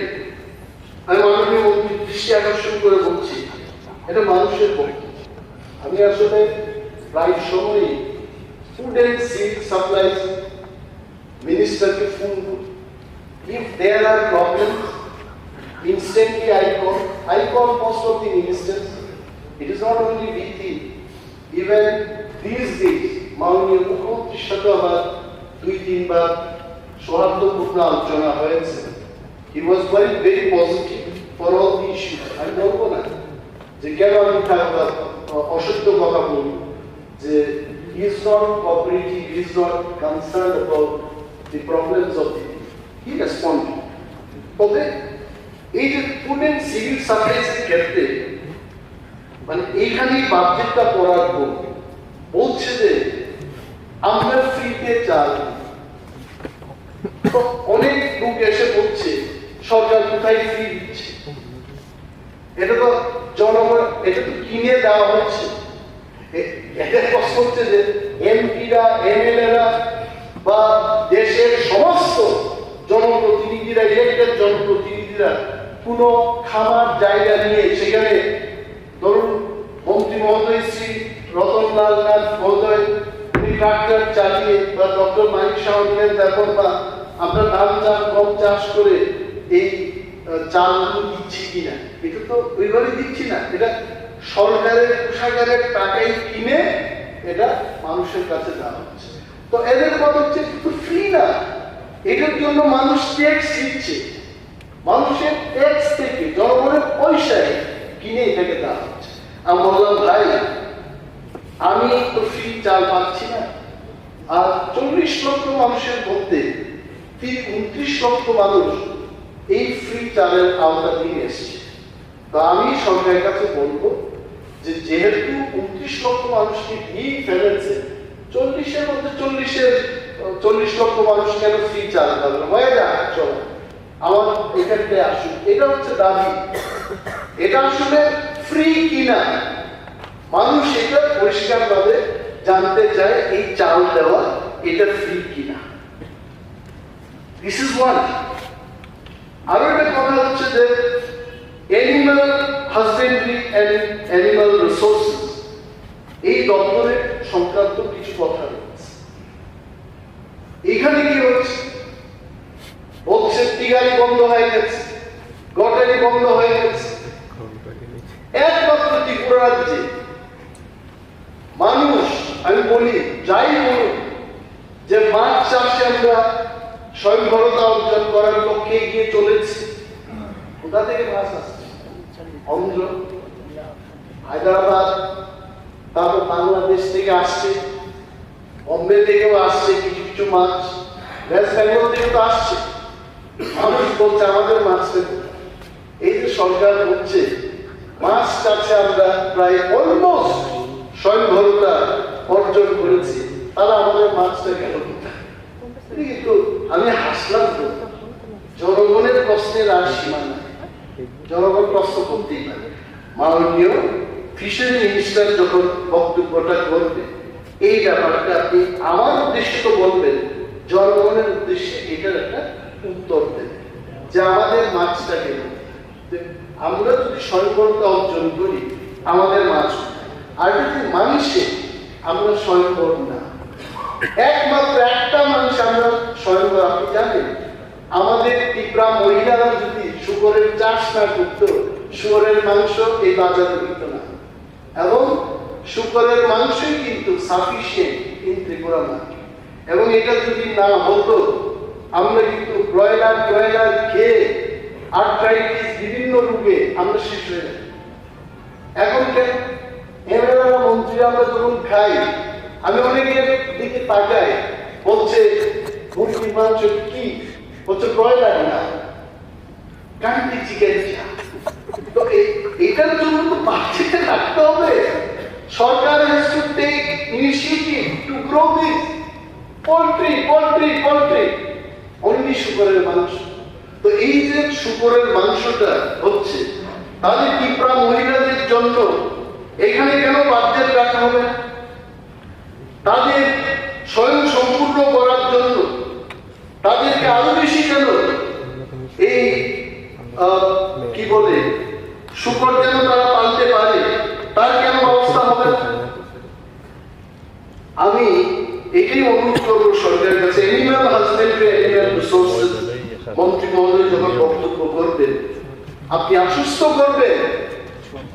আমি মাননীয় মন্ত্রীর দৃষ্টি আকর্ষণ করে বলছি, এটা মানুষের পক্ষে। আমি আসলে প্রায় সময়ই ফুড এন্ড সিভিল সাপ্লাইস মিনিস্টারকে ফোন করি। If there are problems, instantly I call most of the ministers. It is not only with him, even these days মাননীয় মুখ্যমন্ত্রীর সাথে আমার 2-3 বার সৌহার্দ্যপূর্ণ আলোচনা হয়েছে। He was very positive for all the issues. আমি বলবো না যে কেন আমি অসত্য কথা বলি, যে he is not cooperative, he is not concerned about the problems of the people. He responded. তবে এই যে ফুড এন্ড সিভিল সাপ্লাইস এর ক্ষেত্রে মানে এইখানেই বাজেটটা পড়ার পর বলছে যে আমরা ফ্রিতে চাল, তো অনেক লোক এসে বলছে সরকার কোথায় ফ্রি দিচ্ছে, এটা তো জনগণ, এটা তো কিনে দেওয়া হচ্ছে। এটা প্রশ্ন হচ্ছে যে এমপিরা, এমএলএরা বা দেশের সমস্ত জনপ্রতিনিধিরা, ইলেক্টেড জনপ্রতিনিধিরা কোনো খামার জায়গা নিয়ে সেখানে ধরুন মন্ত্রী মহোদয় শ্রী রতনলাল নাথ মহোদয় ট্রাক্টর চালিয়ে বা ডক্টর মানিক সাহনের ব্যাপার বা আমরা ধান চাষ, গম চাষ করে এই চালগুলো দিচ্ছি কিনা, এটা তো ওইভাবে দিচ্ছি না। এটা সরকারের কোষাগারের টাকাই কিনে এটা মানুষের কাছে দেওয়া হচ্ছে। তো এদের কথা হচ্ছে কিন্তু ফ্রি না, এটার জন্য মানুষ ট্যাক্স দিচ্ছে, মানুষের ট্যাক্স থেকে জনগণের পয়সায় কিনে এটাকে দেওয়া হচ্ছে। আমি বললাম ভাই আমি তো ফ্রি চাল পাচ্ছি না, আর 40 লক্ষ মানুষের মধ্যে 29 লক্ষ মানুষ এই ফ্রি চালের আওতাধীন এসছে। তো আমি সরকারের কাছে বলবো যে যেহেতু 29 লক্ষ মানুষকে দিয়ে ফেলেছে, 40-এর মধ্যে 40 লক্ষ মানুষ কেন ফ্রি চাল পাবে, হয়ে যাক চলো আমার এখানটায় আসুক। এটা হচ্ছে দাবি। এটা আসলে ফ্রি কিনা মানুষ এটা পরিষ্কার ভাবে জানতে চায়, এই চাল দেওয়া এটা ফ্রি কিনা। This is one. আরো একটা কথা হচ্ছে যে animal husbandry and animal resources, এই দপ্তরের সংক্রান্ত কিছু কথা রয়েছে। এখানে কি হচ্ছে বলছে টিগারি বন্ধ হয়ে গেছে, গটারি বন্ধ হয়ে গেছে। একমাত্র ত্রিপুরা রাজ্যে মানুষ, আমি বলি যাই বলুন, যে মাছ চাষে আমরা স্বয়ংবরতা অর্জন করার পক্ষে এগিয়ে চলেছি। কোথা থেকে মাছ আসছে? অন্ধ্র, হায়দ্রাবাদ, তারপর বাংলাদেশ থেকে আসছে, বম্বে থেকেও আসছে কিছু কিছু মাছ, ওয়েস্ট বেঙ্গল থেকে তো আসছে। মানুষ বলছে আমাদের মাছ পেতে। এই যে সরকার বলছে মাছ চাষে আমরা প্রায় অলমোস্ট স্বয়ংবরতা অর্জন করেছি, তারা আমাদের মাছটা গেল কোথায়? কিন্তু আমি হাসলাম তো, জনগণের প্রশ্নের আর সীমা নাই, জনগণ প্রশ্ন করতেই পারে। মাননীয় ফিশারি মিনিস্টার যখন বক্তব্যটা করবে, এই ব্যাপারটা আপনি আমার উদ্দেশ্যে তো বলবেন, জনগণের উদ্দেশ্যে এটার একটা উত্তর দেবেন যে আমাদের মাছটা গেল, আমরা যদি স্বয়ংবরতা অর্জন করি আমাদের মাছ, আর যদি মানুষে আমরা স্বয়ংবর না, একমাত্র একটা মানুষ আমরা স্বয়ংবর। আপনি জানেন আমাদের ত্রিপুরা মহিলারা যদি শুকরের চাষ না করত, শুকরের মাংস এই বাজারে দিত না, এবং শুকরের মাংসই কিন্তু সাফিসিয়েন্ট ইন ত্রিপুরা মার্কেট। এবং এটা যদি না হতো আমরা কিন্তু ব্রয়লার খেয়ে আর্থ্রাইটিস বিভিন্ন রোগে আমরা শেষ হয়ে যাই। এখন কেন এমএলএরা মন্ত্রী আমরা যখন খাই, আমি অনেকের দিকে তাকাই, বলছে মুরগির মাংস কি, বলছে ব্রয়লার না, কান্ট্রি চিকেন। তো এটার জন্য তো বাচ্চাকে রাখতে হবে। সরকার has to take initiative to grow this poultry only শুকরের মাংস। তো এই যে শুকরের মাংসটা হচ্ছে, তাহলে ত্রিপুরা মহিলাদের জন্য এখানে কেন বাজেট রাখা হবে? তাদের স্বয়ং সম্পূর্ণ করার জন্য তাদেরকে আরো বেশি কেন এই কি বলে শুকর যেন তারা পালতে পারে, তার কেন ব্যবস্থা হবে? আমি এটাই অনুরোধ করবো সরকারের কাছে। অ্যানিমাল হাজবেন্ডারি অ্যানিমাল রিসোর্সেস মন্ত্রী মহোদয় যখন বক্তব্য করবেন, আপনি আশ্বস্ত করবেন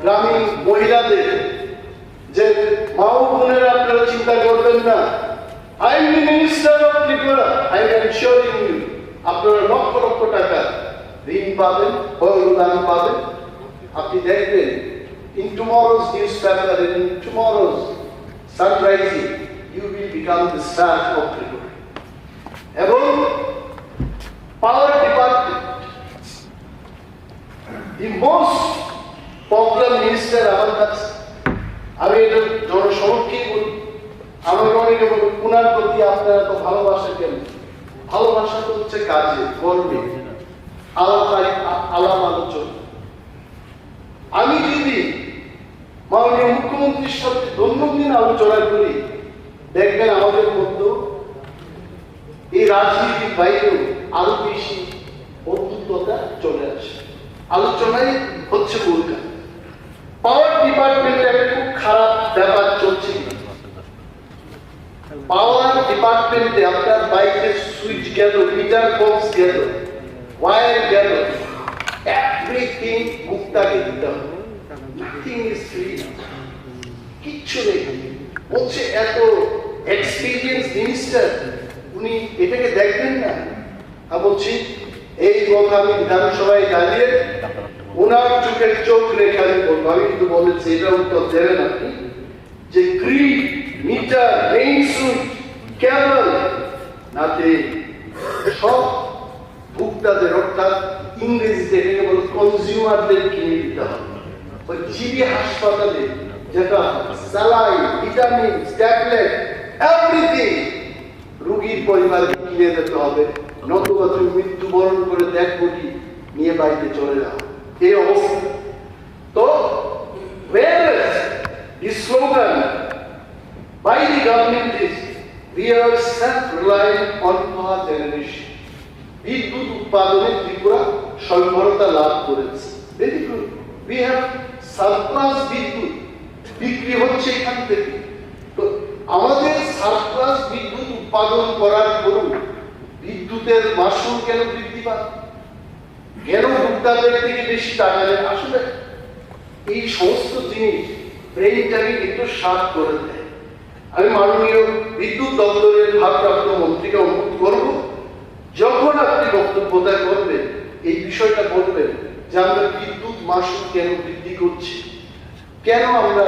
গ্রামীণ মহিলাদের যে মা ও বোনেরা আপনারা চিন্তা করবেন না, I am the minister of Tripura, I am ensuring you আপনারা লক্ষ লক্ষ টাকা ঋণ পাবেন, অনুদান পাবেন। আপনি দেখবেন in tomorrow's newspaper, in tomorrow's sunrising, you will become the star of Tripura. এবং পাওয়ার department, the most popular minister আমার কাছে, আমি এটা জনসমক্ষেই বলি, আমাকে অনেকে বলি উনার প্রতি আপনারা তো ভালোবাসা কেন? ভালোবাসা তো হচ্ছে কাজে, কর্মে, আলাপ আলোচনা। আমি যদি মাননীয় মুখ্যমন্ত্রীর সাথে দৈনন্দিন আলোচনা করি, দেখবেন আমাদের মধ্যে এই রাজনীতির বাইরেও আরো বেশি বন্ধুত্বতা চলে আসে। আলোচনায় হচ্ছে মূল কাজ। পাওয়ার ডিপার্টমেন্টে একটা খুব খারাপ ব্যাপার চলছে। পাওয়ার ডিপার্টমেন্টে আপনার বাইকের সুইচ গেল, মিটার বক্স গেল, ওয়্যার গেল, এভরিথিং মুক্তাকে দিতে হবে। নাথিং ইজ ফ্রি, কিচ্ছু নেই। বলছে এত এক্সপিরিয়েন্স মিনিস্টার, উনি এটাকে দেখবেন না? বলছি এই কথা আমি বিধানসভায় দাঁড়িয়ে ওনার চোখের চোখ রেখে আমি বলবো, আমি কিন্তু বলেছি এটা উত্তর দেবেন আপনি, যে গ্রিড, মিটার, মেইন সুইচ, কেবল নাতে সব ভোক্তাদের অর্থাৎ ইংরেজিতে এটাকে বলে কনজিউমারদের কিনে দিতে হবে। ওই জিবি হাসপাতালে যেটা স্যালাইন, ভিটামিন, ট্যাবলেট, এভরিথিং রোগীর পরিবারকে কিনে দিতে হবে, নতুবা তুমি মৃত্যুবরণ করে 1 কোটি নিয়ে বাড়িতে চলে যাও, এই অবস্থা। তো whereas the slogan by the government is we are self-reliant on power generation. বিদ্যুৎ উৎপাদনে ত্রিপুরা স্বয়ংবরতা লাভ করেছে। Very good, we have surplus বিদ্যুৎ বিক্রি হচ্ছে এখান থেকে। তো আমাদের সারপ্লাস বিদ্যুৎ উৎপাদন করার পরও বিদ্যুতের মাসুল কেন বৃদ্ধি পায়? কেন ভোক্তাদের থেকে বেশি টাকা নেয়? আসলে এই সমস্ত জিনিস ব্রেইনটাকে একটু শার্প করে দেয়। আমি মাননীয় বিদ্যুৎ দপ্তরের ভারপ্রাপ্ত মন্ত্রীকে অনুরোধ করব, যখন আপনি বক্তব্য করবেন এই বিষয়টা বলবেন যে আমরা বিদ্যুৎ মাসুল কেন বৃদ্ধি করছি, কেন আমরা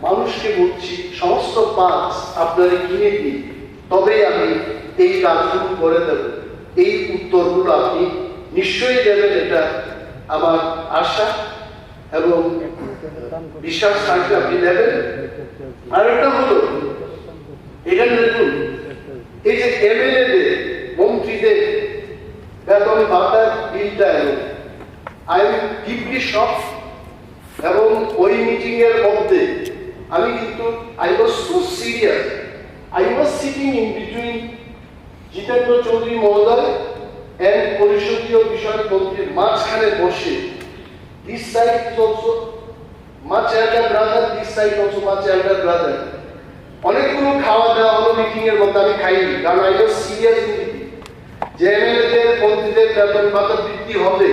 মানুষকে বলছি সমস্ত পাঁচ আপনারা কিনে দিন তবেই আমি এই কাজগুলো করে দেব। এই উত্তরগুলো আপনি নিশ্চয়ই দেবেন, এটা আমার আশা এবং বিশ্বাস থাকলে আপনি দেবেন। আর একটা হলো এখানে দেখুন, এই যে এমএলএদের, মন্ত্রীদের বেতন ভাতার বিলটা এলো, আই এম ডিপলি শক। এবং ওই মিটিং এর মধ্যে আমি কিন্তু I was so serious, I was sitting in between Jitendra Chowdhury মহোদয় এন্ড পরিষদীয় বিষয়ক মন্ত্রীর মাঝখানে বসে, this side is also much elder brother, this side also much elder brother. অনেকগুলো খাওয়া দাওয়া হলো মিটিং এর মধ্যে, আমি খাইনি, কারণ আই ওয়াজ সিরিয়াস যে এমএলএদের, মন্ত্রীদের বেতন ভাতা বৃদ্ধি হবে,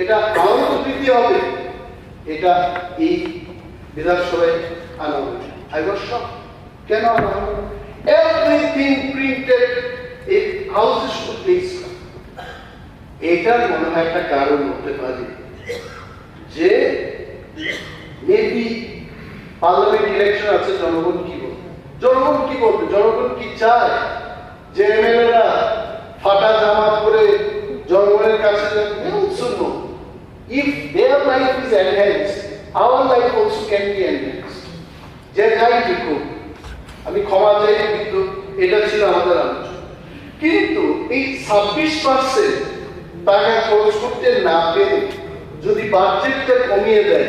এটা আমারও তো বৃদ্ধি হবে, এটা এই বিধানসভায় আনা হয়েছে। আই ওয়াজ শক, কেন আনা হলো? এভরিথিং প্রিন্টেড, এই হাউস টু প্লেস। এটার মনে হয় একটা কারণ হতে পারে যে মেবি পার্লামেন্ট ইলেকশন আছে, জনগণ কি বলবে? জনগণ কি বলবে? জনগণ কি চায় যে এমএলএরা ফাটা জামা পরে জনগণের কাছে শুনবো? If their life is enhanced, our life also can be enhanced. যে যাই ঠিক হোক, আমি ক্ষমা চাই কিন্তু এটা ছিল আমাদের আলোচনা। কিন্তু এই 26% টাকা খরচ করতে না পেরে যদি বাজেটটা কমিয়ে দেয়,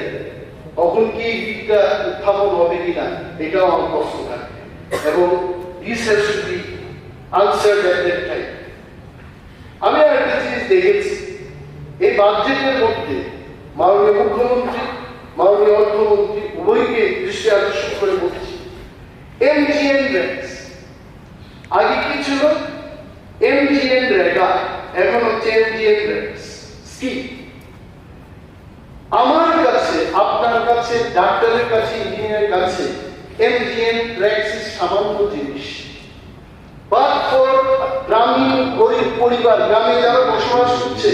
তখন কি এই দিকটা উত্থাপন হবে কিনা এটাও আমার প্রশ্ন থাকে। এবং this has to be answered at that time. আমি একটা জিনিস দেখেছি এই বাজেটের মধ্যে, মাননীয় মুখ্যমন্ত্রী, মাননীয় অর্থমন্ত্রী উভয়কে দৃষ্টি আকর্ষণ করে বলছি, এমজিএন র্যাক্স আগে কি ছিল? এমজিএন রেগা, এখন হচ্ছে এমজিএন র্যাক্স স্কিম। আমার কাছে, আপনার কাছে, ডাক্তারের কাছে, ইঞ্জিনিয়ারের কাছে এমজিএন র্যাক্স সামান্য জিনিস, বাট ফর গ্রামীণ গরিব পরিবার, গ্রামে যারা বসবাস করছে,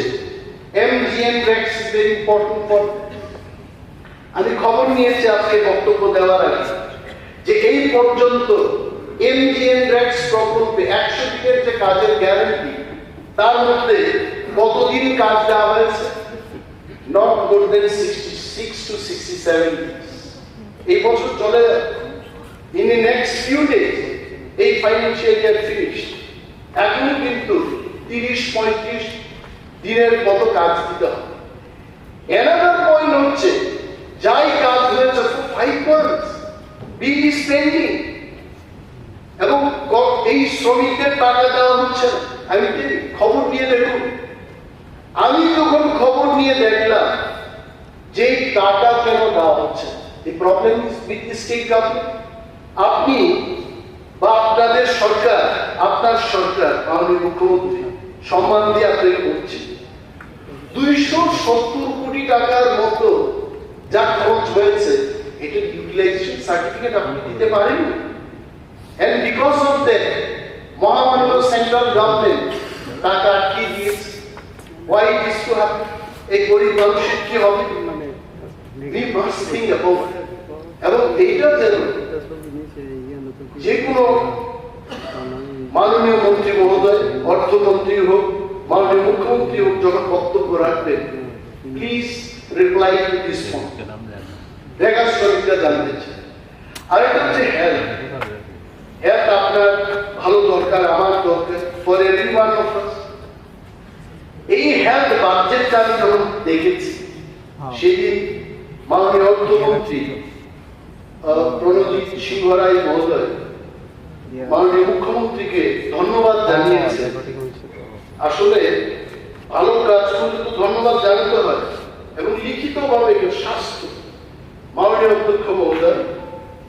MGN Rex is very important for them. আমি খবর নিয়েছি আজকে বক্তব্য দেওয়ার আগে যে এই পর্যন্ত MGN Rex প্রকল্পে 100 দিনের যে কাজের গ্যারান্টি, তার মধ্যে কতদিন কাজ দেওয়া হয়েছে? Not more than 66 to 67 days. এই বছর চলে যাবে, in the next few days এই ফাইন্যান্সিয়াল ইয়ার ফিনিশ। এখনো কিন্তু 30-35 দিনের মতো কাজ দিতে হবে। Another point হচ্ছে, যাই কাজ হয়েছে 5 months বিল ইজ পেন্ডিং, এবং এই শ্রমিকদের টাকা দেওয়া হচ্ছে না। আমি খবর নিয়ে দেখুন, আমি যখন খবর নিয়ে দেখলাম যে টাকা কেন দেওয়া হচ্ছে, the problem is with the state government. আপনি বা আপনাদের সরকার, আপনার সরকার, মাননীয় মুখ্যমন্ত্রী সম্মান দিয়ে আপনাকে বলছি, 270 কোটি টাকার মতো যা খরচ হয়েছে, এটা ইউটিলাইজেশন সার্টিফিকেট আপনি দিতে পারেন। এন্ড বিকজ অফ দ্যাট মহামান্য সেন্ট্রাল গভর্নমেন্ট টাকা আটকে দিয়েছে। Why it is to happen? এই গরিব মানুষের কি হবে? We must think about it. এবং এইটা যেন যে কোনো মাননীয় মন্ত্রী মহোদয়, অর্থমন্ত্রী হোক, মাননীয় মুখ্যমন্ত্রী হোক, যখন বক্তব্য রাখবেন, please reply to this phone. দেখা শরীরটা জানতে চাই। আরেকটা হচ্ছে হেলথ। হেলথ আপনার ভালো দরকার, আমার দরকার, for every one of us. এই হেলথ বাজেটটা আমি যখন দেখেছি, সেদিন মাননীয় অর্থমন্ত্রী প্রণজিৎ সিংহ রায় মহোদয় মাননীয় মুখ্যমন্ত্রীকে ধন্যবাদ জানিয়েছে। আসলে ভালো কাজ করলে তো ধন্যবাদ জানাতে হয়, এবং লিখিত ভাবে স্বাস্থ্য মাননীয় অধ্যক্ষ মহোদয়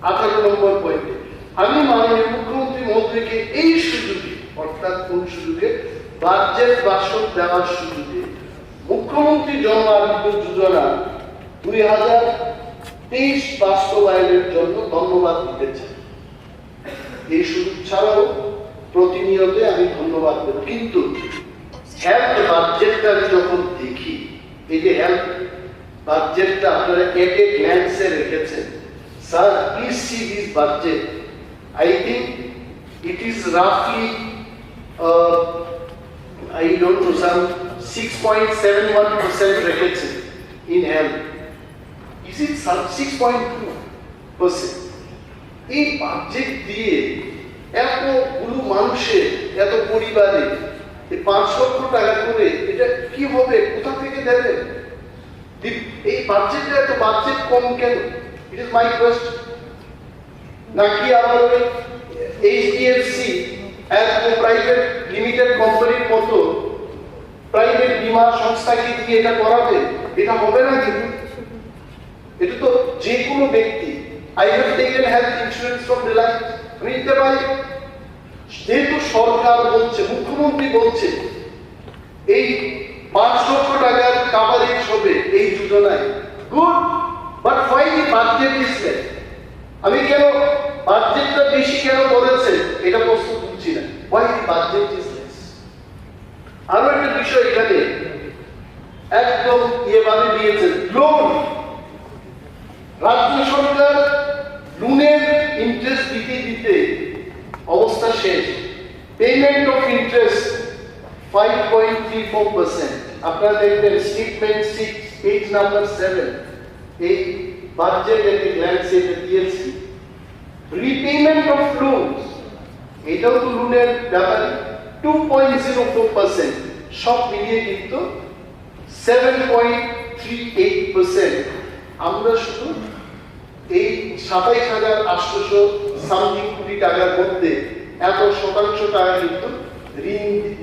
18 নম্বর পয়েন্টে আমি মাননীয় মুখ্যমন্ত্রী মহোদয়কে এই সুযোগে, অর্থাৎ কোন সুযোগে, বাজেট ভাষণ দেওয়ার সুযোগে মুখ্যমন্ত্রী জন আরোগ্য যোজনা 2023 বাস্তবায়নের জন্য ধন্যবাদ দিতে চাই। এই সুযোগ ছাড়াও প্রতিনিয়ত আমি ধন্যবাদ দেব। কিন্তু হেলথ বাজেটটা যখন দেখি, এই যে হেলথ বাজেটটা আপনারা এট এ গ্ল্যান্সে রেখেছেন, sir please see this budget. I think it is roughly I don't know, some 6.71% রেখেছে in health. Is it 6.2%? এই বাজেট দিয়ে এতগুলো মানুষের, এত পরিবারে 5 লক্ষ টাকা করে এটা কি হবে, কোথা থেকে দেবে? এই বাজেটটা এত বাজেট কম কেন? It is my question. নাকি আমার ওই এইচডিএফসি এর প্রাইভেট লিমিটেড কোম্পানির মতো প্রাইভেট বীমা সংস্থাকে দিয়ে এটা করাবে? এটা হবে না। কিন্তু এটা তো যে কোনো ব্যক্তি, I have taken health insurance from Reliance, আমি নিতে পারি। যেহেতু সরকার বলছে, মুখ্যমন্ত্রী বলছে এই 5 লক্ষ টাকার কাভারেজ হবে এই যোজনায়, good, but why the budget is less? আমি কেন বাজেটটা বেশি কেন বলেছে এটা প্রশ্ন তুলছি না। Why the budget is less? আরো একটা বিষয় এখানে একদম ভাবে দিয়েছে, লোন। রাজ্য সরকার লোনের ইন্টারেস্ট দিতে দিতে অবস্থা শেষ। Payment of interest 5.34%। আপনারা দেখবেন স্টেটমেন্ট 6 পেজ নাম্বার 7, এই বাজেট এতে গ্ল্যান্সে দিয়েছি। রিপেমেন্ট অফ লোনস, এটাও তো লোনের ব্যাপার, 2.04%। সব মিলিয়ে কিন্তু 7.38%। আমরা শুধু এই 27,800 সামথিং কোটি টাকার মধ্যে এত শতাংশ টাকা কিন্তু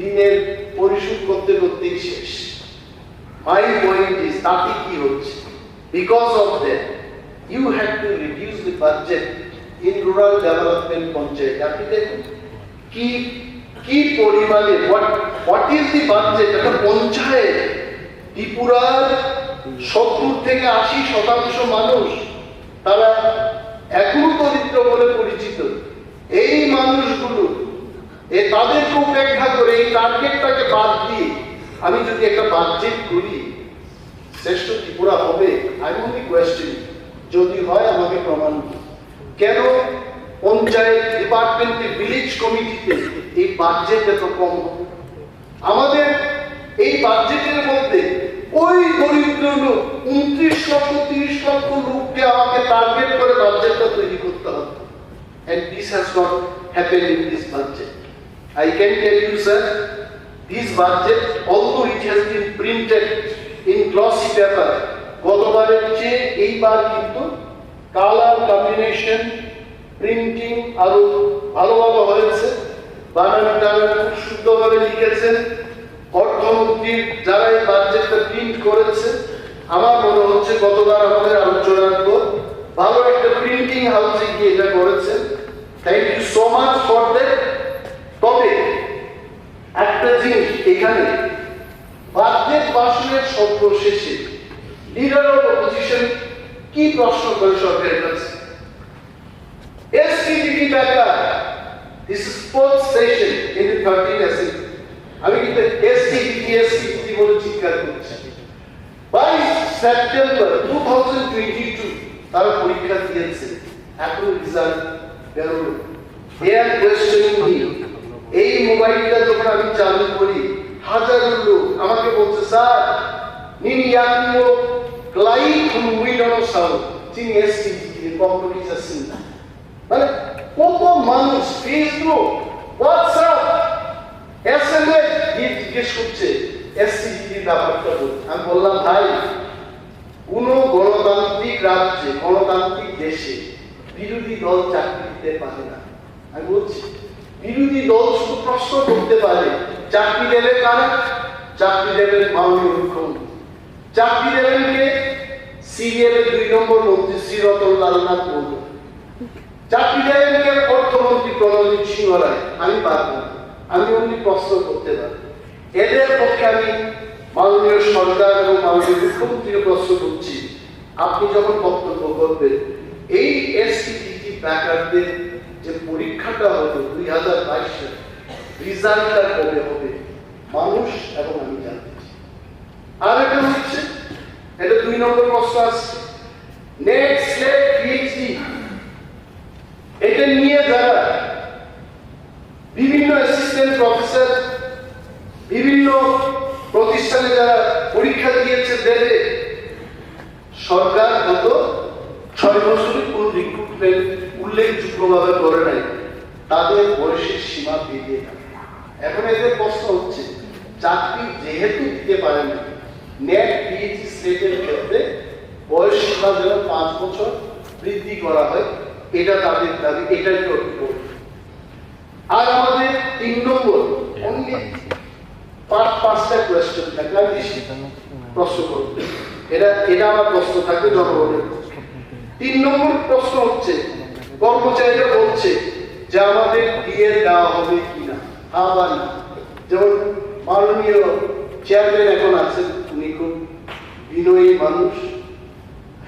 ঋণের পরিশোধ করতে করতেই শেষ। মাই পয়েন্ট ইজ, তাতে কি হচ্ছে? Because of that you have to reduce the budget in rural development panchayat. আপনি দেখুন কি কি পরিমাণে, হোয়াট ইজ দি বাজেট? একটা পঞ্চায়েত, ত্রিপুরার 70 থেকে 80% মানুষ, তারা এখনো দরিদ্র বলে পরিচিত। এই মানুষগুলো তাদেরকে উপেক্ষা করে এই টার্গেটটাকে বাদ দিয়ে আমি যদি একটা বাজেট করি, শ্রেষ্ঠ ত্রিপুরা হবে? I only question. যদি হয় আমাকে প্রমাণ দিন। কেন পঞ্চায়েত ডিপার্টমেন্টে, ভিলেজ কমিটিতে এই বাজেট এত কম হবে? আমাদের এই বাজেটের মধ্যে ওই দরিদ্র লোক 29 লক্ষ 30 লক্ষ লোককে আমাকে টার্গেট করে বাজেটটা তৈরি করতে হবে। And this has not happened in this budget. I can tell you, sir, this budget, although it has been printed in glossy paper, গতবারের চেয়ে এইবার কিন্তু কালার কম্বিনেশন, প্রিন্টিং আরো ভালোভাবে হয়েছে। বানানটা খুব শুদ্ধভাবে লিখেছেন অর্থমন্ত্রী যারা এই বাজেটটা প্রিন্ট করেছে। আমার মনে হচ্ছে গতবার আমাদের আলোচনার পর ভালো একটা প্রিন্টিং হাউসে গিয়ে এটা করেছেন। Thank you so much for that. তবে একটা জিনিস এখানে, বাজেট ভাষণের সর্বশেষে লিডার অফ অপোজিশন কি প্রশ্ন করে সরকারের কাছে? এসসিডিটি ব্যাপার, this is fourth session in the 13th assembly. আমি কিন্তু এসসিডিটি বলে চিৎকার করছি। সেপ্টেম্বর 2022 তারা পরীক্ষা দিয়েছে, এখন রেজাল্ট বেরোলো। এর কোয়েশ্চেনিং মি, এই মোবাইলটা যখন আমি চালু করি হাজারো লোক আমাকে বলছে, স্যার নিনি আপনি gleich vom Wiedersau sind jetzt die Komplikationen. মানে কত মানুষ ফেসবুক, হোয়াটসঅ্যাপ, এসএমএস দিয়ে জিজ্ঞেস করছে এসসিজির ব্যাপারটা বলতে। আমি বললাম, ভাই কোন গণতান্ত্রিক রাজ্যে, গণতান্ত্রিক দেশে বিরোধী দল চাকরি দিতে পারে না। আমি বলছি বিরোধী দল শুধু প্রশ্ন করতে পারে, চাকরি দেবে কারা? চাকরি দেবেন মাননীয় মুখ্যমন্ত্রী, চাকরি দেবেন কে? সিরিয়ালের 2 নম্বর মন্ত্রী শ্রী রতনলাল নাথ মন্ডল, চাকরি দেবেন কে? অর্থমন্ত্রী প্রণজিৎ সিংহ রায়। আমি পারবো না, আমি অমনি প্রশ্ন করতে পারি। এদের পক্ষে আমি মাননীয় সরকার এবং মাননীয় মুখ্যমন্ত্রীকে প্রশ্ন করছি, আপনি যখন বক্তব্য করবেন এই এসসিজিটি ব্যাকারদের যে পরীক্ষাটা হলো 2022 সালে, রেজাল্টটা কবে হবে মানুষ এবং আমি জানতে চাই। আর একটা হচ্ছে, এটা 2 নম্বর প্রশ্ন আসছে, নেট স্লেট পিএইচডি, এটা নিয়ে যারা বিভিন্ন অ্যাসিস্ট্যান্ট প্রফেসর বিভিন্ন প্রতিষ্ঠানে যারা পরীক্ষা দিয়েছে দেবে, সরকার গত 6 বছরে কোন রিক্রুটমেন্ট উল্লেখযোগ্যভাবে করে নাই, তাদের বয়সের সীমা বেঁধে না। এখন এদের প্রশ্ন হচ্ছে, চাকরি যেহেতু দিতে পারে না, নেট পিএইচডি স্লেটের ক্ষেত্রে বয়স সীমা যেন 5 বছর বৃদ্ধি করা হয়, এটা তাদের দাবি, এটার উপর। আর আমাদের 3 নম্বর অনলি 5টা কোয়েশ্চেন থাকে, আমি প্রশ্ন করব, এটা আমার প্রশ্ন থাকে জনগণের। 3 নম্বর প্রশ্ন হচ্ছে, কর্মচারীরা বলছে যে আমাদের দিয়ে দেওয়া হবে কিনা, হ্যাঁ বা না। যেমন মাননীয় চেয়ারম্যান এখন আছেন, উনি খুব বিনয়ী মানুষ,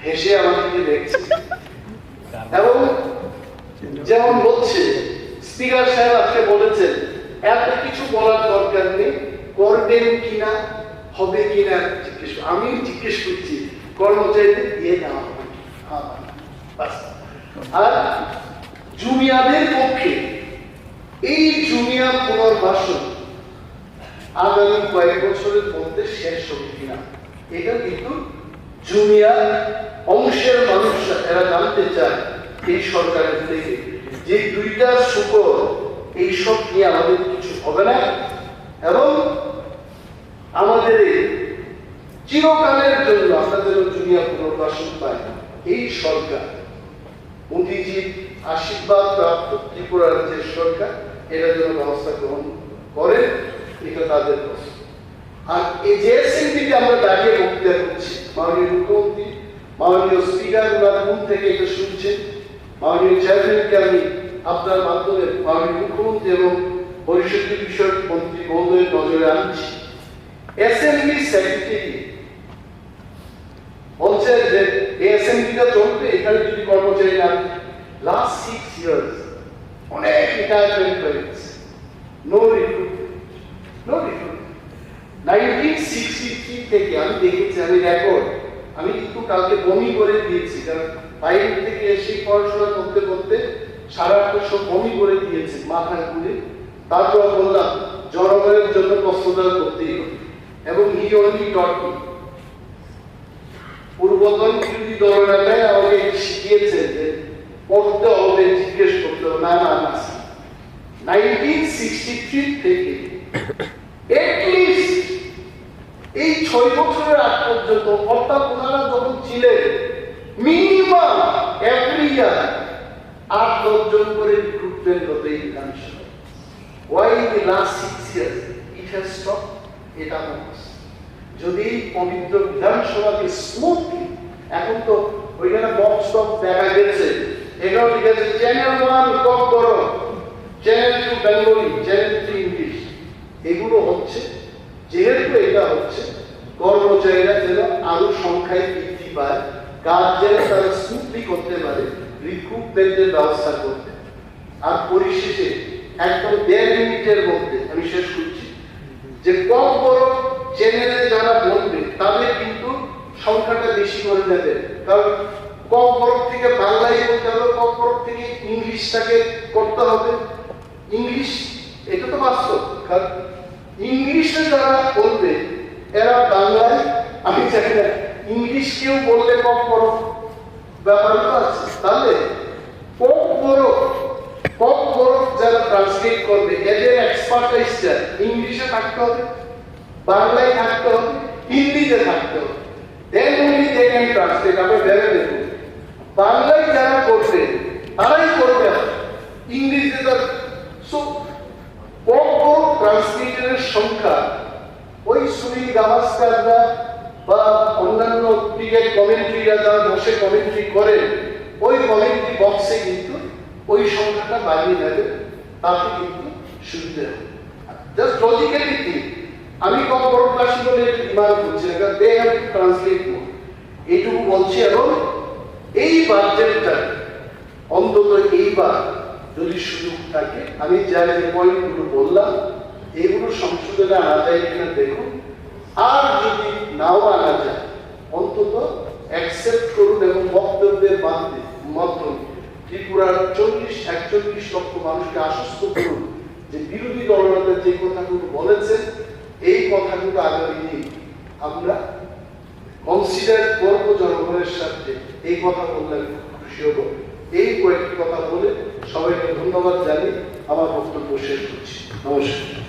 হেসে আমাকে দেখছে, এবং যেমন বলছে স্পিকার সাহেব আজকে বলেছেন এত কিছু বলার দরকার নেই, করবেন কিনা, হবে কিনা জিজ্ঞেস। আমি জিজ্ঞেস করছি কর্মচারীদের দিয়ে দেওয়া হবে, আর জুনিয়াদের পক্ষে এই জুনিয়া পুনর্বাসন আগামী কয়েক বছরের মধ্যে শেষ হবে কিনা, এটা কিন্তু জুনিয়র অংশের মানুষরা এরা জানতে চায় এই সরকারের থেকে, যে 2টা সুপর এইসব নিয়ে আমাদের কিছু হবে না, এবং আমাদের চিরকালের জন্য আমরা যেন জুনিয়র পুনর্বাসন পাই। এই সরকার মোদীজির আশীর্বাদ প্রাপ্ত ত্রিপুরার যে সরকার, এটা যেন ব্যবস্থা গ্রহণ করে, এটা তাদের প্রশ্ন। আর এই যে এসএমপিতে আমরা দাঁড়িয়ে বক্তৃতা করছি, মাননীয় মুখ্যমন্ত্রী, মাননীয় স্পিকার ওনার মুখ থেকে এটা শুনছেন, মাননীয় চেয়ারম্যানকে আমি আপনার মাধ্যমে মাননীয় মুখ্যমন্ত্রী এবং পরিষদীয় বিষয়ক মন্ত্রী মহোদয়ের নজরে আনছি। এসএমপি সেক্রেটারি বলছে যে এই এসএমপিটা চলবে, এখানে যদি কর্মচারী না, লাস্ট 6 ইয়ার্স অনেক রিটায়ারমেন্ট হয়ে গেছে, নো রিক্রুটমেন্ট, নো রিক্রুটমেন্ট। 1963 থেকে আমি দেখেছি, আমি রেকর্ড, আমি কিন্তু কালকে বমি করে দিয়েছি, কারণ বাইরে থেকে এসে পড়াশোনা করতে করতে সারা সব বমি করে দিয়েছে মাথা ঘুরে। তারপর বললাম জনগণের জন্য প্রশ্নদান করতেই হবে, এবং হি অনলি টট মি। পূর্বতন বিরোধী দলনেতায় আমাকে শিখিয়েছে যে পড়তে হবে, জিজ্ঞেস করতে হবে, না না না। 1963 থেকে এটলিস্ট এই 6 বছরের আগ পর্যন্ত, অর্থাৎ ওনারা যখন ছিলেন মিনিমাম এভরি ইয়ার 8-10 জন করে রিক্রুটমেন্ট হতো এই বিধানসভা। Why in the last 6 years it has stopped? এটা বলছে যদি পবিত্র বিধানসভাকে স্মুথলি, এখন তো ওইখানে বক্স টপ দেখা গেছে, এটাও ঠিক আছে, চ্যানেল 1 টপ করো, চ্যানেল 2 বেঙ্গলি, চ্যানেল 3 ইংলিশ, এগুলো হচ্ছে। যেহেতু এটা হচ্ছে, কর্মচারীরা যেন আরো সংখ্যায় বৃদ্ধি পায়, কাজ যেন তারা স্মুথলি করতে পারে, রিক্রুটমেন্টের ব্যবস্থা করতে। আর পরিশেষে একদম 1.5 মিনিটের মধ্যে আমি শেষ করছি, যে কম বড় চ্যানেলে যারা বলবে তাদের কিন্তু সংখ্যাটা বেশি করে নেবেন, কারণ কম বরফ থেকে বাংলায় বলতে হবে, কম বরফ থেকে ইংলিশটাকে করতে হবে। ইংলিশ এটা তো বাস্তব, কারণ ইংলিশে যারা বলবে এরা বাংলায়, আমি জানি না ইংলিশ কেউ বললে কম বরফ ব্যাপার তো আছে, তাহলে কম বরফ যারা ট্রান্সলেট করবে এদের এক্সপার্টাইজটা ইংলিশে থাকতে হবে, বাংলায় থাকতে হবে, হিন্দিতে থাকতে হবে, দেন only they can translate। আপনি ভেবে দেখুন, বাংলায় যারা করবে তারাই করবে, ইংরেজিতে তার কম ট্রান্সলেটরের সংখ্যা ওই সুনীল গাভাস্কাররা বা অন্যান্য ক্রিকেট কমেন্ট্রিরা যারা বসে কমেন্ট্রি করেন, ওই কমেন্ট্রি বক্সে কিন্তু ওই সংখ্যাটা বাড়িয়ে নেবে, তাতে কিন্তু সুবিধা হবে। জাস্ট লজিক্যালি থিঙ্ক, আমি কম বড় ক্লাসি বলে ডিমান্ড করছি না, দে হ্যাভ টু ট্রান্সলেট মোর, এইটুকু বলছি। এবং এই বাজেটটা অন্তত এইবার যদি সুযোগ থাকে, আমি যা যে পয়েন্টগুলো বললাম এগুলো সংশোধনে আনা যায় কিনা দেখুন, আর যদি নাও আনা যায় অন্তত অ্যাকসেপ্ট করুন এবং বক্তব্যের মাধ্যমে ত্রিপুরার 41 লক্ষ মানুষকে আশ্বস্ত করুন যে বিরোধী দলনেতা যে কথাগুলো বলেছেন এই কথাগুলো আগামী দিন আমরা কনসিডার করবো, জনগণের সাথে এই কথা বললে আমি খুশি হব। এই কয়েকটি কথা বলে সবাইকে ধন্যবাদ জানিয়ে আমার বক্তব্য শেষ করছি। নমস্কার।